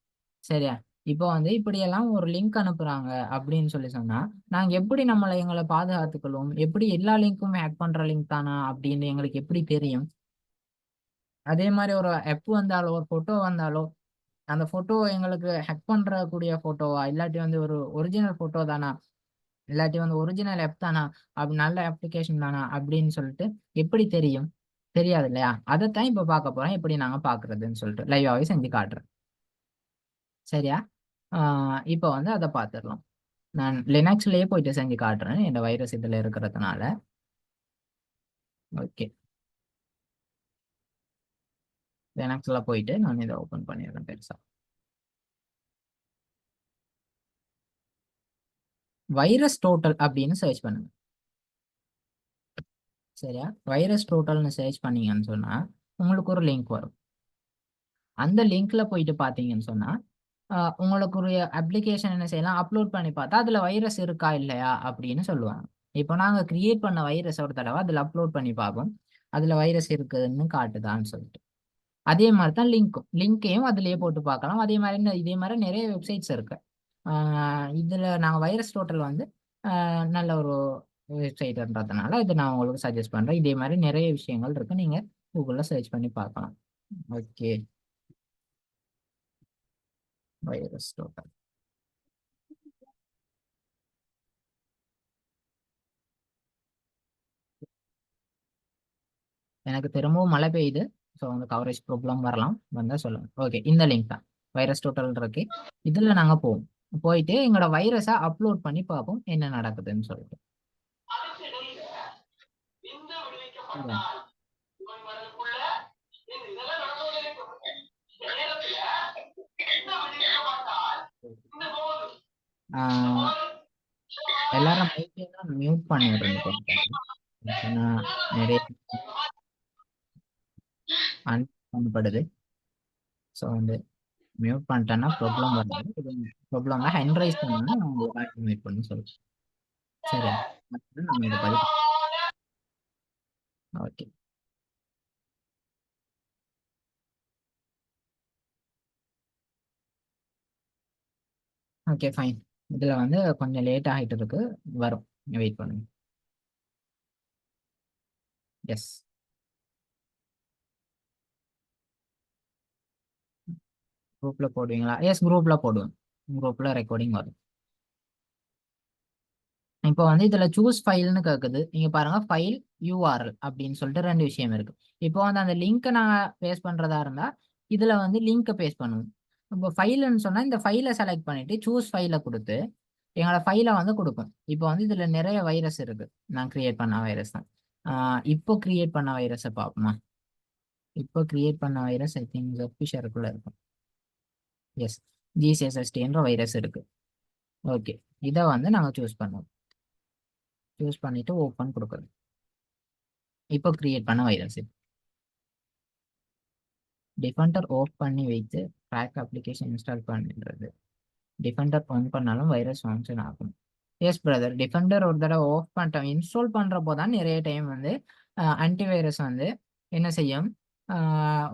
சரியா? இப்போ வந்து இப்படியெல்லாம் ஒரு லிங்க் அனுப்புறாங்க அப்படின்னு சொல்லி சொன்னா, நாங்க எப்படி எங்களை பாதுகாத்துக் கொள்வோம்? எப்படி எல்லா லிங்க்கும் ஹேக் பண்ற லிங்க் தானா அப்படின்னு எங்களுக்கு எப்படி தெரியும்? அதே மாதிரி ஒரு ஆப் வந்தாலோ, ஒரு போட்டோ வந்தாலோ, அந்த போட்டோ எங்களுக்கு ஹேக் பண்ற கூடிய போட்டோவா, இல்லாட்டி வந்து ஒரு ஒரிஜினல் போட்டோ தானா, இல்லாட்டி வந்து ஒரிஜினல் ஆப் தானா, அப்படி நல்ல அப்ளிகேஷன் தானா அப்படின்னு சொல்லிட்டு எப்படி தெரியும்? தெரியாது இல்லையா? அதைத்தான் இப்ப பார்க்க போறோம், எப்படி நாங்க பாக்குறதுன்னு சொல்லிட்டு லைவாவே செஞ்சு காட்டுறேன். சரியா? இப்போ வந்து அதை பார்த்துடலாம். நான் லினக்ஸ்லயே போயிட்டு செஞ்சு காட்டுறேன், இந்த வைரஸ் இதுல இருக்கிறதுனால. ஓகே, லினக்ஸ்ல போயிட்டு நான் இதை ஓபன் பண்ணிடுறேன் பெருசா. வைரஸ் டோட்டல் அப்படின்னு சர்ச் பண்ணுங்க. சரியா? வைரஸ் டோட்டல்னு சர்ச் பண்ணீங்கன்னு சொன்னா உங்களுக்கு ஒரு லிங்க் வரும். அந்த லிங்க்ல போயிட்டு பார்த்தீங்கன்னு சொன்னா உங்களுக்கு ஒரு அப்ளிகேஷன் என்ன செய்யலாம், அப்லோட் பண்ணி பார்த்தா அதுல வைரஸ் இருக்கா இல்லையா அப்படின்னு சொல்லுவாங்க. இப்போ நாங்க கிரியேட் பண்ண வைரஸ் ஒரு தடவை அதுல அப்லோட் பண்ணி பார்ப்போம், அதுல வைரஸ் இருக்குதுன்னு காட்டுதான்னு சொல்லிட்டு. அதே மாதிரி தான் லிங்கையும் அதுலயே போட்டு பார்க்கலாம். இதே மாதிரி நிறைய வெப்சைட்ஸ் இருக்கு. இதுல நாங்க வைரஸ் டோட்டல் வந்து நல்ல ஒரு வெப்சைட்ன்றதுனால இது நான் உங்களுக்கு சஜஸ்ட் பண்றேன். இதே மாதிரி நிறைய விஷயங்கள் இருக்கு, நீங்க கூகுள்ல சர்ச் பண்ணி பார்க்கலாம். Okay, virus total. எனக்கு திரும்பவும் மழை பெய்யுது, ஸோ அந்த கவரேஜ் ப்ராப்ளம் வரலாம், வந்தா சொல்லுங்க. ஓகே, இந்த லிங்க் தான் வைரஸ் டோட்டல் இருக்கு. இதுல நாங்க போவோம், போயிட்டு எங்களோட வைரஸை அப்லோட் பண்ணி பார்ப்போம் என்ன நடக்குதுன்னு சொல்லிட்டு. சரியா? எல்லாரும் மைக்கெல்லாம் மியூட் பண்ணி விடுறது சொன்னா நிறைய அன்படுது. ஸோ வந்து மியூட் பண்ணிட்டேன்னா ப்ராப்ளம் வராது. இது ப்ராப்ளம்னா ஹேண்ட் ரைஸ் பண்ணணும்னா நான் உங்களுக்கு ஆக்டிவேட் பண்ணி சொல்லுவேன். சரியா? நம்ம இதை பதிவு. Okay, okay fine. இதில் வந்து கொஞ்சம் லேட் ஆகிட்டு இருக்கு, வரும், வெயிட் பண்ணுங்க. எஸ், குரூப்பில் போடுவீங்களா? எஸ், குரூப்பில் போடுவேன். குரூப்பில் ரெக்கார்டிங் வரும். இப்போ வந்து இதுல சூஸ் ஃபைல்னு கேட்குது, நீங்க பாருங்க ஃபைல் யூஆர்எல் அப்படின்னு சொல்லிட்டு ரெண்டு விஷயம் இருக்கு. இப்போ வந்து அந்த லிங்கை நாங்க பேஸ்ட் பண்றதா இருந்தா இதுல வந்து லிங்கை பேஸ்ட் பண்ணுவோம். இப்போ ஃபைல்னு சொன்னா இந்த ஃபைலை செலக்ட் பண்ணிட்டு சூஸ் ஃபைலை கொடுத்து எங்களோட ஃபைலை வந்து கொடுக்கும். இப்போ வந்து இதுல நிறைய வைரஸ் இருக்கு, நான் கிரியேட் பண்ண வைரஸ் தான். இப்போ கிரியேட் பண்ண வைரஸை பார்ப்போமா? இப்போ கிரியேட் பண்ண வைரஸ் ஐ திங்க் ஜெஃபிஷருக்குள்ள இருக்கும். எஸ், ஜிசிஎஸ்எஸ்டின்ற வைரஸ் இருக்கு. ஓகே, இதை வந்து நாங்க சூஸ் பண்ணுவோம். சூஸ் பண்ணிட்டு ஓப்பன் கொடுக்குறோம். இப்போ கிரியேட் பண்ண வைரஸ் டிஃபெண்டர் ஆஃப் பண்ணி வைத்து கிராக் அப்ளிகேஷன் இன்ஸ்டால் பண்ணுறது. டிஃபெண்டர் ஆன் பண்ணாலும் வைரஸ் ஃபங்க்ஷன் ஆகும். எஸ் பிரதர், டிஃபெண்டர் ஒரு தடவை ஆஃப் பண்ணிட்டோம், இன்ஸ்டால் பண்ணுறப்போ தான் நிறைய டைம் வந்து ஆன்டிவைரஸ் வந்து என்ன செய்யும்,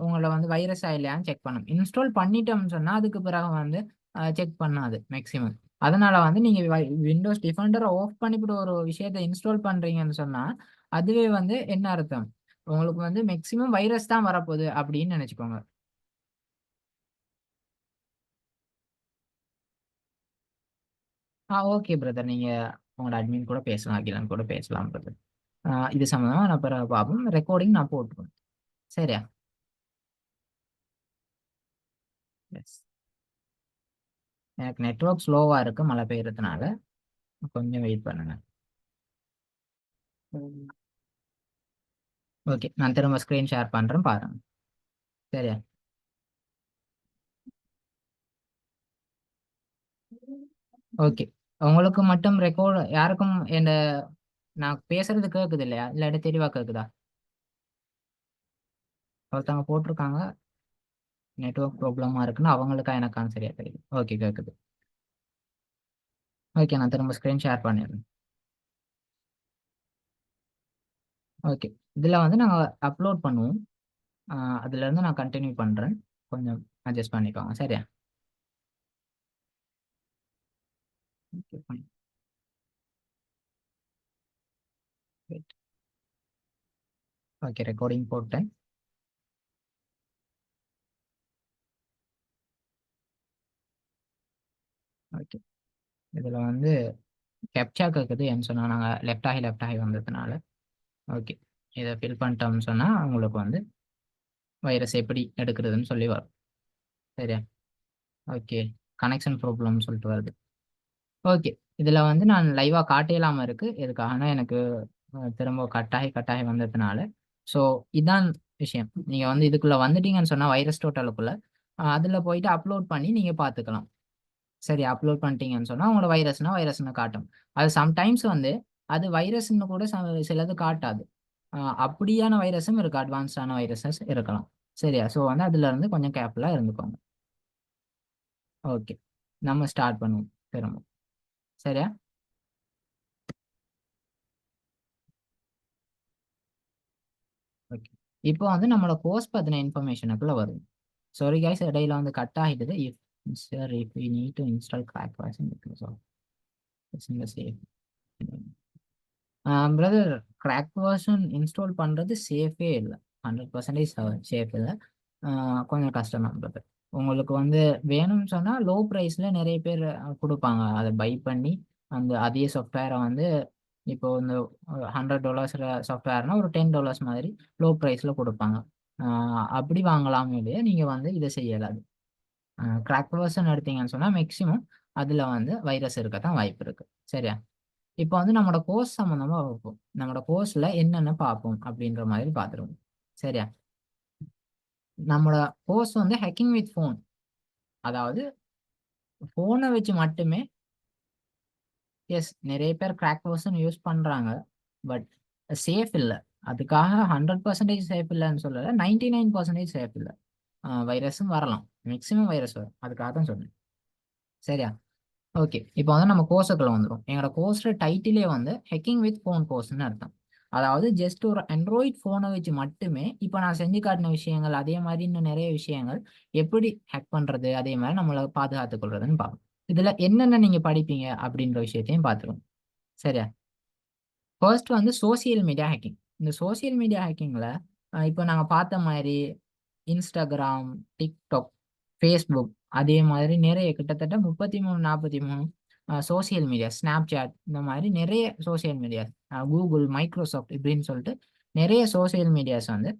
உங்கள வந்து வைரஸா இல்லையான்னு செக் பண்ணும். இன்ஸ்டால் பண்ணிட்டோம்னு சொன்னா, அதுக்கு பிறகு வந்து செக் பண்ணாது மேக்ஸிமம். அதனால வந்து நீங்க விண்டோஸ் டிஃபெண்டர ஆஃப் பண்ணிப்புட்டு ஒரு விஷயத்த இன்ஸ்டால் பண்றீங்கன்னு சொன்னா, அதுவே வந்து என்ன அர்த்தம்? உங்களுக்கு வந்து மேக்ஸிமம் வைரஸ் தான் வரப்போகுது அப்படின்னு நெனச்சுக்கோங்க. Okay brother. நீங்க உங்களோட அட்மின் கூட பேசலாம். அகிலன் கூட பேசலாம் பிரதர். இது சம்மந்தமா நான் பிறகு பார்ப்போம். ரெக்கார்டிங் நான் போட்டுருவேன். சரியா? எஸ். எனக்கு நெட்வொர்க் ஸ்லோவா இருக்கு மழை பெய்யறதுனால. கொஞ்சம் வெயிட் பண்ணுங்க. ஓகே. நான் திரும்ப ஸ்க்ரீன் ஷேர் பண்றேன் பாருங்க. சரியா? ஓகே. உங்களுக்கு மட்டும் ரெக்கார்ட் யாருக்கும் நான் பேசுறது கேக்குது இல்லையா? இல்லாட்டி தெளிவா கேக்குதா? ஒருத்தவங்க போட்டிருக்காங்க, நெட்வொர்க் ப்ராப்ளமா இருக்குன்னு. அவங்களுக்கா எனக்கான்னு சரியா தெரியுது. ஓகே கேக்குது. ஓகே. நான் திரும்ப ஸ்க்ரீன் ஷேர் பண்ணிடுறேன். ஓகே. இதுல வந்து நாங்க அப்லோட் பண்ணுவோம். ஆ அதுலேருந்து நான் கன்டின்யூ பண்றேன். கொஞ்சம் அட்ஜஸ்ட் பண்ணிக்கோங்க. சரியா? Okay fine. Wait. Okay recording போட்டேன். ஓகே. இதுல வந்து கேப்ச்சா கேக்குது. ஏன்னு சொன்னா நாங்க லெஃப்ட் ஆகி வந்ததுனால. ஓகே. இத ஃபில் பண்ணிட்டோம்னு சொன்னா உங்களுக்கு வந்து வைரஸ் எப்படி எடுக்கிறதுன்னு சொல்லி வரும். சரியா? ஓகே. கனெக்ஷன் ப்ராப்ளம்னு சொல்லிட்டு வருது. ஓகே. இதுல வந்து நான் லைவா காட்டியலாம இருக்கு. எதுக்காகனா எனக்கு திரும்ப கட் ஆகி வந்ததுனால. ஸோ இதான் விஷயம். நீங்க வந்து இதுக்குள்ள வந்துட்டீங்கன்னு சொன்னா வைரஸ் டோட்டலுக்குள்ள, அதுல போயிட்டு அப்லோட் பண்ணி நீங்க பார்த்துக்கலாம். சரி அப்லோட் பண்ணிட்டீங்கன்னு சொன்னா, உங்களோட வைரஸ்ன்னு காட்டும். அது சம்டைம்ஸ் வந்து அது வைரஸ்ன்னு கூட சிலது காட்டாது. அ அப்படியான வைரஸும் இருக்கு. அட்வான்ஸ்டான வைரஸஸ் இருக்கலாம். சரியா? ஸோ வந்து அதுலருந்து கொஞ்சம் கேர்ஃபுல்லா இருந்துக்கோங்க. ஓகே. நம்ம ஸ்டார்ட் பண்ணுவோம் திரும்ப. சரியா? ஓகே. இப்போ வந்து நம்மளோட கோர்ஸ் பத்தின இன்ஃபர்மேஷனுக்குள்ள வருது. சாரி கைஸ் இடையில வந்து கட் ஆகிடுது. If we need to install crack version because of it's in the safe. Brother crack version install பண்றது சேஃபே இல்ல. 100% சேஃப் இல்ல. கொஞ்சம் கஷ்டம் தான் பிரதர். உங்களுக்கு வந்து வேணும்னு சொன்னா லோ பிரைஸ்ல நிறைய பேர் குடுப்பாங்க. அத பை பண்ணி அதே சாஃப்ட்வேர வந்து இப்போ இந்த $100 சாஃப்ட்வேர்னா ஒரு $10 மாதிரி லோ பிரைஸ்ல குடுப்பாங்க. அ அப்படி வாங்கலாமே ஒழிய நீங்க வந்து இத செய்ய இயலாது. கிராக் வெர்ஷன் எடுத்தீங்கன்னு சொன்னா மேக்ஸிமம் அதுல வந்து வைரஸ் இருக்கத்தான் வாய்ப்பு இருக்கு. சரியா? இப்போ வந்து நம்மளோட கோர்ஸ் சம்மந்தமா பார்ப்போம். நம்மளோட கோர்ஸ்ல என்னென்ன பார்ப்போம் அப்படின்ற மாதிரி பார்த்துருவோம். சரியா? நம்மளோட கோர்ஸ் வந்து ஹேக்கிங் வித் ஃபோன். அதாவது ஃபோன வச்சு மட்டுமே எஸ் நெறைய பேர் கிராக் வெர்ஷன் யூஸ் பண்றாங்க. பட் சேஃப் இல்ல. அதுக்காக 100% சேஃப் இல்லன்னு சொல்லல. 99% சேஃப் இல்ல. வைரஸும் வரலாம். மேக்ஸிமம் வைரஸ் வரும். அதுக்காக தான் சொன்னேன். சரியா? ஓகே. இப்போ வந்து நம்ம கோர்ஸுக்குள்ள வந்துரும். எங்களோட கோர்ஸ்ல டைட்டிலே வந்து ஹேக்கிங் வித் ஃபோன் கோர்ஸ்ன்னு அர்த்தம். அதாவது ஜஸ்ட் ஒரு ஆண்ட்ராய்ட் ஃபோன வச்சு மட்டுமே, இப்ப நான் செஞ்சு காட்டின விஷயங்கள், அதே மாரி இன்னும் நெறைய விஷயங்கள் எப்படி ஹேக் பண்றது, அதே மாரி நம்மள பாதுகாத்துக் கொள்றதுன்னு பார்ப்போம். இதுல என்னென்ன நீங்க படிப்பீங்க அப்படின்ற விஷயத்தையும் பார்த்துருவோம். சரியா? ஃபர்ஸ்ட் வந்து சோசியல் மீடியா ஹேக்கிங். இந்த சோசியல் மீடியா ஹேக்கிங்ல இப்ப நாங்க பார்த்த மாரி Instagram, TikTok, Facebook அதே மாதிரி நிறைய கிட்டத்தட்ட 33, 43 சோசியல் மீடியா, Snapchat இந்த மாரி நிறைய சோசியல் மீடியா, Google, Microsoft இப்படின்னு சொல்லிட்டு நிறைய சோசியல் மீடியாஸ் வந்து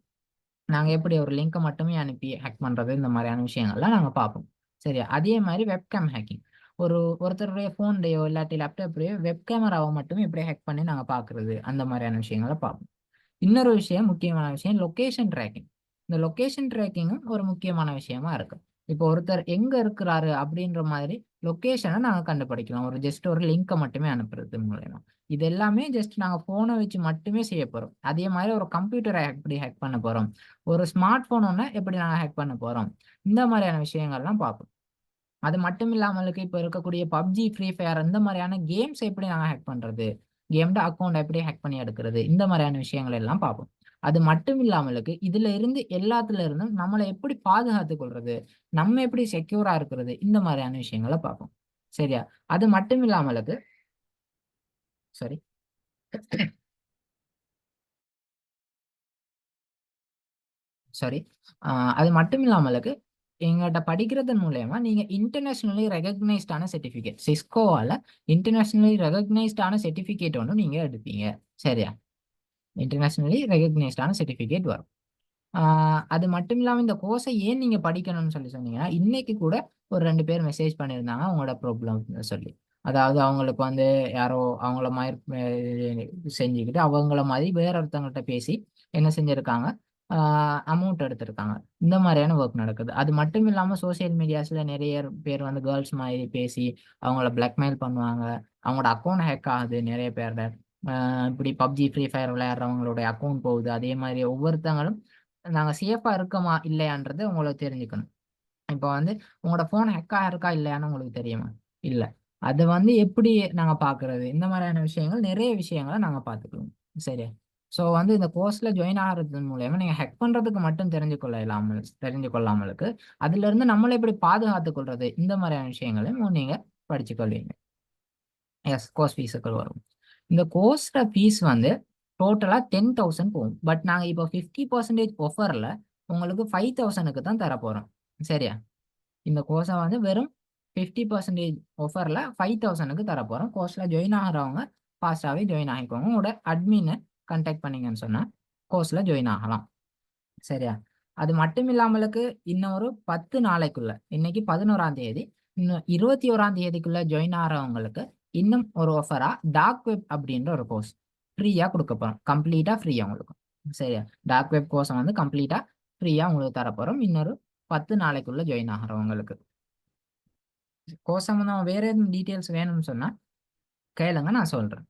நாங்க எப்படி ஒரு லிங்க்க மட்டுமே அனுப்பி ஹேக் பண்றது, இந்த மாரியான விஷயங்கள்லாம் நாங்க பார்ப்போம். சரியா? அதே மாரி வெப்கேம் ஹேக்கிங். ஒருத்தருடைய ஃபோன்லயோ இல்லாட்டி லேப்டாப்லயோ வெப் கேமராவ மட்டுமே எப்படி ஹேக் பண்ணி நாங்க பார்க்குறது, அந்த மாரியான விஷயங்கள பார்ப்போம். இன்னொரு விஷயம், முக்கியமான விஷயம் லொகேஷன் ட்ராக்கிங். இந்த லொகேஷன் ட்ராக்கிங்கும் ஒரு முக்கியமான விஷயமா இருக்கு. இப்போ ஒருத்தர் எங்க இருக்கிறாரு அப்படின்ற மாதிரி லொகேஷன நாங்க கண்டுபிடிக்கலாம். ஜஸ்ட் ஒரு லிங்க்க மட்டுமே அனுப்புறது மூலியமா. இது எல்லாமே ஜஸ்ட் நாங்க ஃபோன வச்சு மட்டுமே செய்ய போறோம். அதே மாரி ஒரு கம்ப்யூட்டர எப்படி ஹேக் பண்ண போறோம். ஒரு ஸ்மார்ட் ஃபோன் ஒண்ண எப்படி நாங்க ஹேக் பண்ண போறோம். இந்த மாரியான விஷயங்கள்லாம் பார்ப்போம். அது மட்டும் இல்லாமலுக்கு இப்ப இருக்கக்கூடிய PUBG, Free Fire இந்த மாரியான கேம்ஸ் எப்படி நாங்க ஹேக் பண்றது? கேம்ட அக்கவுண்ட் எப்படி ஹேக் பண்ணி எடுக்கிறது? இந்த மாரியான விஷயங்கள் எல்லாம் பார்ப்போம். அது மட்டும் இல்லாமலுக்கு இதுல இருந்து எல்லாத்துல இருந்தும் நம்மளை எப்படி பாதுகாத்துக் கொள்றது, நம்ம எப்படி செக்யூரா இருக்கிறது, இந்த மாதிரியான விஷயங்களை பார்ப்போம். சரியா? அது மட்டும் இல்லாமலுக்கு சாரி சாரி அது மட்டும் இல்லாமலுக்கு எங்கள்ட்ட படிக்கிறதன் மூலயமா நீங்க இன்டர்நேஷனலி ரெகக்னைஸ்டான சர்டிபிகேட் சிஸ்கோவால இன்டர்நேஷனலி ரெகக்னைஸ்டான சர்டிபிகேட் ஒன்று நீங்க எடுப்பீங்க. சரியா? இன்டர்நேஷனலி ரெகக்னைஸ்டான சர்டிபிகேட் வரும். அது மட்டும் இல்லாம இந்த கோர்ஸை ஏன் நீங்க படிக்கணும்னு சொல்லி சொன்னீங்கன்னா, இன்னைக்கு கூட ஒரு 2 பேர் மெசேஜ் பண்ணியிருந்தாங்க அவங்களோட ப்ராப்ளம் சொல்லி. அதாவது அவங்களுக்கு வந்து யாரோ அவங்கள மாரி செஞ்சுக்கிட்டு, அவங்கள மாரி வேற ஒருத்தவங்கள்ட்ட பேசி என்ன செஞ்சிருக்காங்க, ஆ அமௌண்ட் எடுத்திருக்காங்க. இந்த மாரியான வொர்க் நடக்குது. அது மட்டும் இல்லாம சோசியல் மீடியாஸ்ல நெறைய பேர் வந்து கேர்ள்ஸ் மாரி பேசி அவங்கள பிளாக்மெயில் பண்ணுவாங்க. அவங்களோட அக்கவுண்ட் ஹேக் ஆகுது நெறைய பேரோட. இப்படி PUBG, ஃப்ரீ ஃபயர் விளையாடுறவங்களுடைய அக்கவுண்ட் போகுது. அதே மாரி ஒவ்வொருத்தங்களும் நாங்க சேஃபா இருக்கோமா? இல்லையான்றது உங்களுக்கு தெரிஞ்சுக்கணும். இப்ப வந்து உங்களோட ஃபோன் ஹேக் ஆயிருக்கா? இல்லையான்னு உங்களுக்கு தெரியுமா? இல்ல. அத வந்து எப்படி நாங்க பார்க்குறது? இந்த மாரியான விஷயங்கள் நெறைய விஷயங்கள நாங்க பார்த்துக்குவோம். சரியா? ஸோ வந்து இந்த கோர்ஸ்ல ஜாயின் ஆகுறதன் மூலியமா நீங்க ஹேக் பண்றதுக்கு மட்டும் தெரிஞ்சு கொள்ளாமலுக்கு, அதிலிருந்து நம்மள எப்படி பாதுகாத்துக் கொள்றது? இந்த மாரியான விஷயங்களையும் நீங்க படிச்சுக் கொள்வீங்க. கோர்ஸ் ஃபீஸுக்கு வரும். இந்த கோர்ஸ்ல ஃபீஸ் வந்து டோட்டலா 10,000 போகும். பட் நாங்க இப்போ 50% ஆஃபர்ல உங்களுக்கு 5,000க்கு தான் தரப்போறோம். சரியா? இந்த கோர்ஸ வந்து வெறும் 50% ஆஃபர்ல 5,000க்கு தரப்போறோம். கோர்ஸ்ல ஜாயின் ஆகுறவங்க ஃபாஸ்ட்டாவே ஜாயின் ஆகிக்கோங்க. உங்களோட அட்மின கான்டாக்ட் பண்ணீங்கன்னு சொன்னா, கோர்ஸ்ல ஜாயின் ஆகலாம். சரியா? அது மட்டும் இல்லாமலுக்கு இன்னும் ஒரு 10 நாளைக்குள்ள, இன்னைக்கு 11ஆம் தேதி, இன்னும் 21ஆம் தேதிக்குள்ள ஜாயின் ஆகுறவங்களுக்கு, இன்னும் ஒரு ஆஃபரா டார்க் வெப் அப்படின்ற ஒரு கோர்ஸ் ஃப்ரீயா குடுக்கப் போறோம். கம்ப்ளீட்டா ஃப்ரீயா உங்களுக்கு. சரியா? டார்க் வெப் கோர்ஸ வந்து கம்ப்ளீட்டா ஃப்ரீயா உங்களுக்கு தரப்போறோம். இன்னொரு 10 நாளைக்குள்ள ஜாயின் ஆகுறவங்களுக்கு. கோர்ஸ் சம்மந்தமா வேற எதுவும் டீட்டெயில்ஸ் வேணும்னு சொன்னா கேளுங்க நான் சொல்றேன்.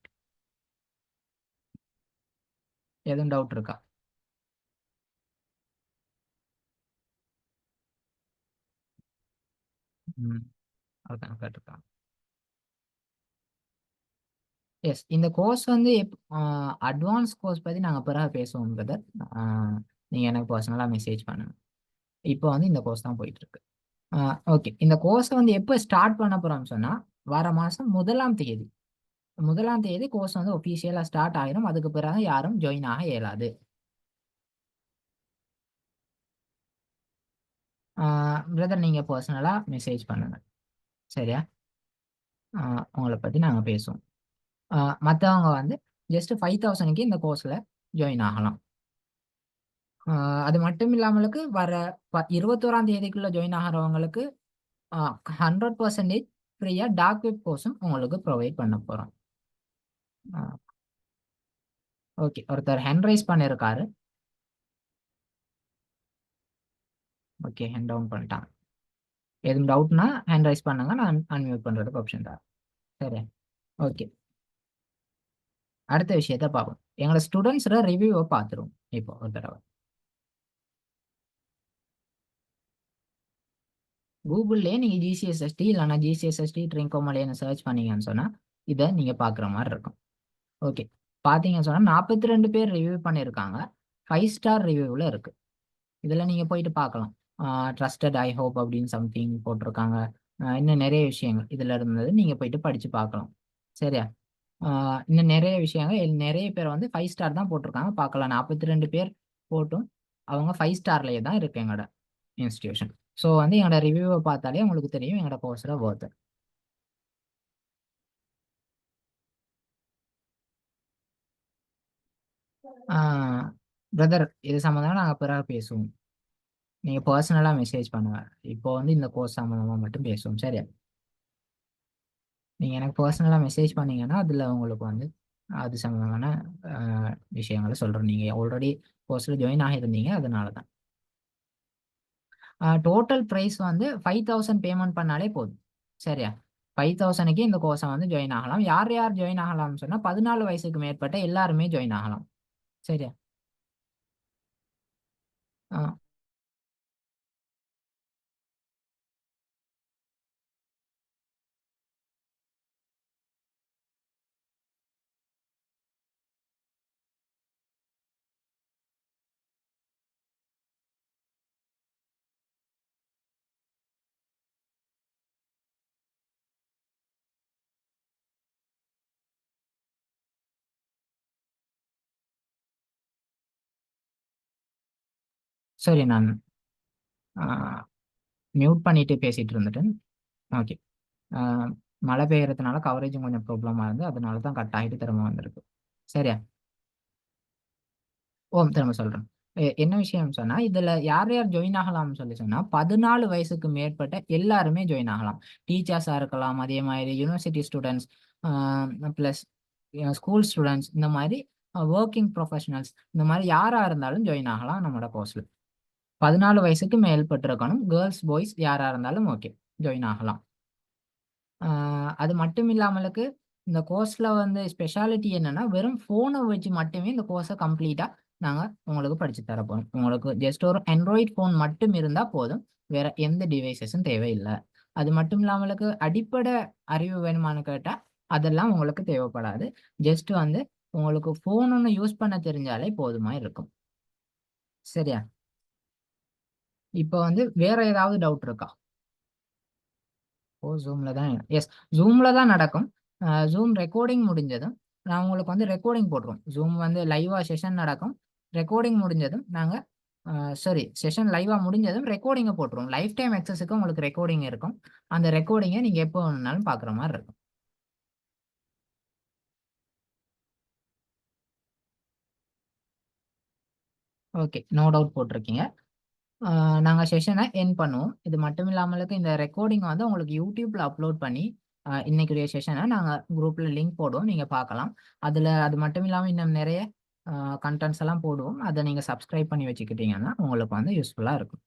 எதுவும் டவுட் இருக்கா? ம். ஒருத்தங்க கேட்டிருக்காங்க. எஸ். இந்த கோர்ஸ் வந்து அட்வான்ஸ் கோர்ஸ் பத்தி நாங்க பிறகு பேசுவோம் பிரதர். ஆ நீங்க எனக்கு பெர்சனலா மெசேஜ் பண்ணுங்க. இப்போ வந்து இந்த கோர்ஸ் தான் போயிட்டு இருக்கு. ஆ ஓகே. இந்த கோர்ஸ வந்து எப்ப ஸ்டார்ட் பண்ண போறோம்னு சொன்னா, வர மாசம் 1ஆம் தேதி. 1ஆம் தேதி கோர்ஸ் வந்து ஆஃபிஷியலா ஸ்டார்ட் ஆயிரும். அதுக்கு பிறகு யாரும் ஜாயின் ஆக இயலாது. ஆ பிரதர் நீங்க பெர்சனலா மெசேஜ் பண்ணுங்க. சரியா? ஆ உங்கள பத்தி நாங்க பேசுவோம். ஆ மத்தவங்க வந்து ஜஸ்ட் 5,000க்கு இந்த கோர்ஸ்ல ஜாயின் ஆகலாம். ஆ அது மட்டும் இல்லாமலுக்கு வர 21ஆம் தேதிக்குள்ள ஜாயின் ஆகுறவங்களுக்கு 100% ஃப்ரீயா டார்க் வெப் கோர்ஸும் உங்களுக்கு ப்ரொவைட் பண்ண போறோம். ஆ ஓகே. ஒருத்தர் ஹேண்ட் ரைஸ் பண்ணியிருக்காரு. ஓகே. ஹேண்ட் டவுன் பண்ணிட்டாங்க. எதுவும் டவுட்னா ஹேண்ட் ரைஸ் பண்ணுங்க. நான் அன்மியூட் பண்றதுக்கு ஆப்ஷன் தரேன். சரியா? ஓகே. அடுத்த விஷயத்த பார்ப்போம். எங்களோட ஸ்டூடண்ட்ஸோட ரிவ்யூவ பார்த்துருவோம். இப்போ ஒரு தடவ. கூகுள்லயே நீங்க GCSST இல்லன்னா GCSST ட்ரிங்கோமலேன்னு சர்ச் பண்ணீங்கன்னு சொன்னா, இத நீங்க பார்க்குற மாரி இருக்கும். ஓகே. பார்த்தீங்கன்னு சொன்னா 42 பேர் ரிவ்யூ பண்ணியிருக்காங்க. 5 ஸ்டார் ரிவ்யூல இருக்கு. இதுல நீங்க போயிட்டு பார்க்கலாம். ட்ரஸ்டட் ஐ ஹோப் அப்படின்னு சம்திங் போட்டிருக்காங்க. இன்னும் நெறைய விஷயங்கள் இதுல இருந்தது நீங்க போயிட்டு படிச்சு பார்க்கலாம். சரியா? ஆ இன்னும் நெறைய விஷயங்கள் நெறைய பேர் வந்து 5 ஸ்டார் தான் போட்டிருக்காங்க. பார்க்கலாம். 42 பேர் போட்டும் அவங்க 5 ஸ்டார்லயே தான் இருக்கு எங்களோட இன்ஸ்டிடியூஷன். ஸோ வந்து எங்களோட ரிவ்யூவ பார்த்தாலே உங்களுக்கு தெரியும் எங்களோட கோர்ஸோட வொர்த். ஆ பிரதர் இது சம்மந்தமா நாங்க பிறகு பேசுவோம். நீங்க பெர்சனலா மெசேஜ் பண்ணுங்க. இப்போ வந்து இந்த கோர்ஸ் சம்மந்தமா மட்டும் பேசுவோம். சரியா? நீங்க எனக்கு பெர்சனலா மெசேஜ் பண்ணீங்கன்னா, அதுல உங்களுக்கு வந்து அது சம்மந்தமான அ விஷயங்கள சொல்றேன். நீங்க ஆல்ரெடி கோர்ஸ்ல ஜாயின் ஆகியிருந்தீங்க. அதனால தான். டோட்டல் பிரைஸ் வந்து 5,000 பேமெண்ட் பண்ணாலே போதும். சரியா? 5,000க்கு இந்த கோர்ஸ வந்து ஜாயின் ஆகலாம். யார் யார் ஜாயின் ஆகலாம்னு சொன்னா, 14 வயசுக்கு மேற்பட்ட எல்லாருமே ஜாயின் ஆகலாம். சரியா? ஆ. சரி, நான் மியூட் பண்ணிட்டு பேசிட்டு இருந்துட்டேன். ஓகே. மழை பெய்யறதுனால கவரேஜும் கொஞ்சம் ப்ராப்ளமா இருந்து அதனால தான் கட் ஆகிட்டு திரும்ப வந்திருக்கு. சரியா? திரும்ப சொல்றேன். என்ன விஷயம்னு சொன்னா, இதுல யார் யார் ஜாயின் ஆகலாம்னு சொன்னா, 14 வயசுக்கு மேற்பட்ட எல்லாருமே ஜாயின் ஆகலாம். டீச்சர்ஸா இருக்கலாம், அதே மாதிரி university students, plus school students, இந்த மாதிரி ஒர்க்கிங் ப்ரொஃபஷனல்ஸ், இந்த மாதிரி யாரா இருந்தாலும் ஜாயின் ஆகலாம் நம்மளோட கோர்ஸ்ல. 14 வயசுக்கு மேற்பட்டிருக்கணும். கேர்ள்ஸ், பாய்ஸ் யாரா இருந்தாலும் ஓகே, ஜாயின் ஆகலாம். அது மட்டும் இல்லாமலுக்கு இந்த கோர்ஸ்ல வந்து ஸ்பெஷாலிட்டி என்னன்னா, வெறும் ஃபோனை வச்சு மட்டுமே இந்த கோர்ஸை கம்ப்ளீட்டா நாங்க உங்களுக்கு படிச்சு தரப்போறோம். உங்களுக்கு ஜஸ்ட் ஒரு ஆண்ட்ராய்ட் ஃபோன் மட்டும் இருந்தா போதும். வேற எந்த டிவைசஸும் தேவையில்லை. அது மட்டும் இல்லாமலுக்கு அடிப்படை அறிவு வேணுமான்னு கேட்டா அதெல்லாம் உங்களுக்கு தேவைப்படாது. ஜஸ்ட் வந்து உங்களுக்கு ஃபோன் ஒன்று யூஸ் பண்ண தெரிஞ்சாலே போதுமா இருக்கும். சரியா? இப்போ வந்து வேற ஏதாவது டவுட் இருக்கா? ஜூம்ல தான். எஸ், ஜூம்ல தான் நடக்கும். ஜூம் ரெக்கார்டிங் முடிஞ்சதும் நான் உங்களுக்கு வந்து ரெக்கார்டிங் போட்டுருவோம். ஜூம் வந்து லைவா செஷன் நடக்கும். ரெக்கார்டிங் முடிஞ்சதும் நாங்க சாரி, செஷன் லைவா முடிஞ்சதும் ரெக்கார்டிங்கை போட்டுருவோம். லைஃப் டைம் எக்ஸஸுக்கு உங்களுக்கு ரெக்கார்டிங் இருக்கும். அந்த ரெக்கார்டிங்கை நீங்க எப்போ வேணும்னாலும் பார்க்குற மாதிரி இருக்கும். ஓகே, நோ டவுட் போட்டிருக்கீங்க. நாங்கள் செஷனை என் பண்ணுவோம். இது மட்டும் இல்லாமலுக்கு இந்த ரெக்கார்டிங் வந்து உங்களுக்கு யூடியூப்ல அப்லோட் பண்ணி இன்னைக்குரிய செஷனை நாங்கள் குரூப்ல லிங்க் போடுவோம், நீங்க பார்க்கலாம். அது மட்டும் இல்லாமல் இன்னும் நிறைய கண்டென்ட்ஸ் எல்லாம் போடுவோம். அதை நீங்க சப்ஸ்கிரைப் பண்ணி வச்சுக்கிட்டீங்கன்னா உங்களுக்கு வந்து யூஸ்ஃபுல்லா இருக்கும்.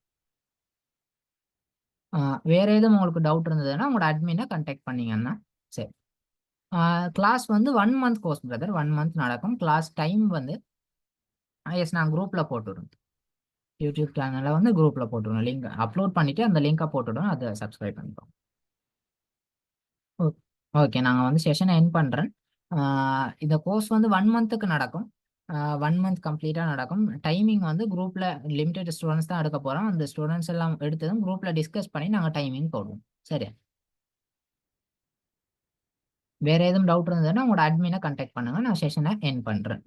வேற எதுவும் உங்களுக்கு டவுட் இருந்ததுன்னா உங்களோட அட்மினை கான்டாக்ட் பண்ணீங்கன்னா சரி. கிளாஸ் வந்து 1 மந்த் கோர்ஸ் பிரதர், 1 மந்த் நடக்கும். கிளாஸ் டைம் வந்து எஸ், நான் குரூப்ல போட்டுவிடுறேன். யூடியூப் சேனல்ல வந்து குரூப்ல போட்டுருவோம். லிங்க் அப்லோட் பண்ணிட்டு அந்த லிங்கை போட்டுவிடுவோம், அதை சப்ஸ்கிரைப் பண்ணிப்போம். ஓகே, நாங்கள் வந்து செஷனை என் பண்ணுறேன். இந்த கோர்ஸ் வந்து 1 மந்த்துக்கு நடக்கும். 1 மந்த் கம்ப்ளீட்டாக நடக்கும். டைமிங் வந்து குரூப்பில் லிமிடெட் ஸ்டூடெண்ட்ஸ் தான் எடுக்க போகிறோம். அந்த ஸ்டூடெண்ட்ஸ் எல்லாம் எடுத்ததும் குரூப்பில் டிஸ்கஸ் பண்ணி நாங்கள் டைமிங் போடுவோம். சரி. வேற எதுவும் டவுட் இருந்ததுன்னா உங்களோட அட்மினை கான்டாக்ட் பண்ணுங்க, நான் செஷனை என் பண்ணுறேன்.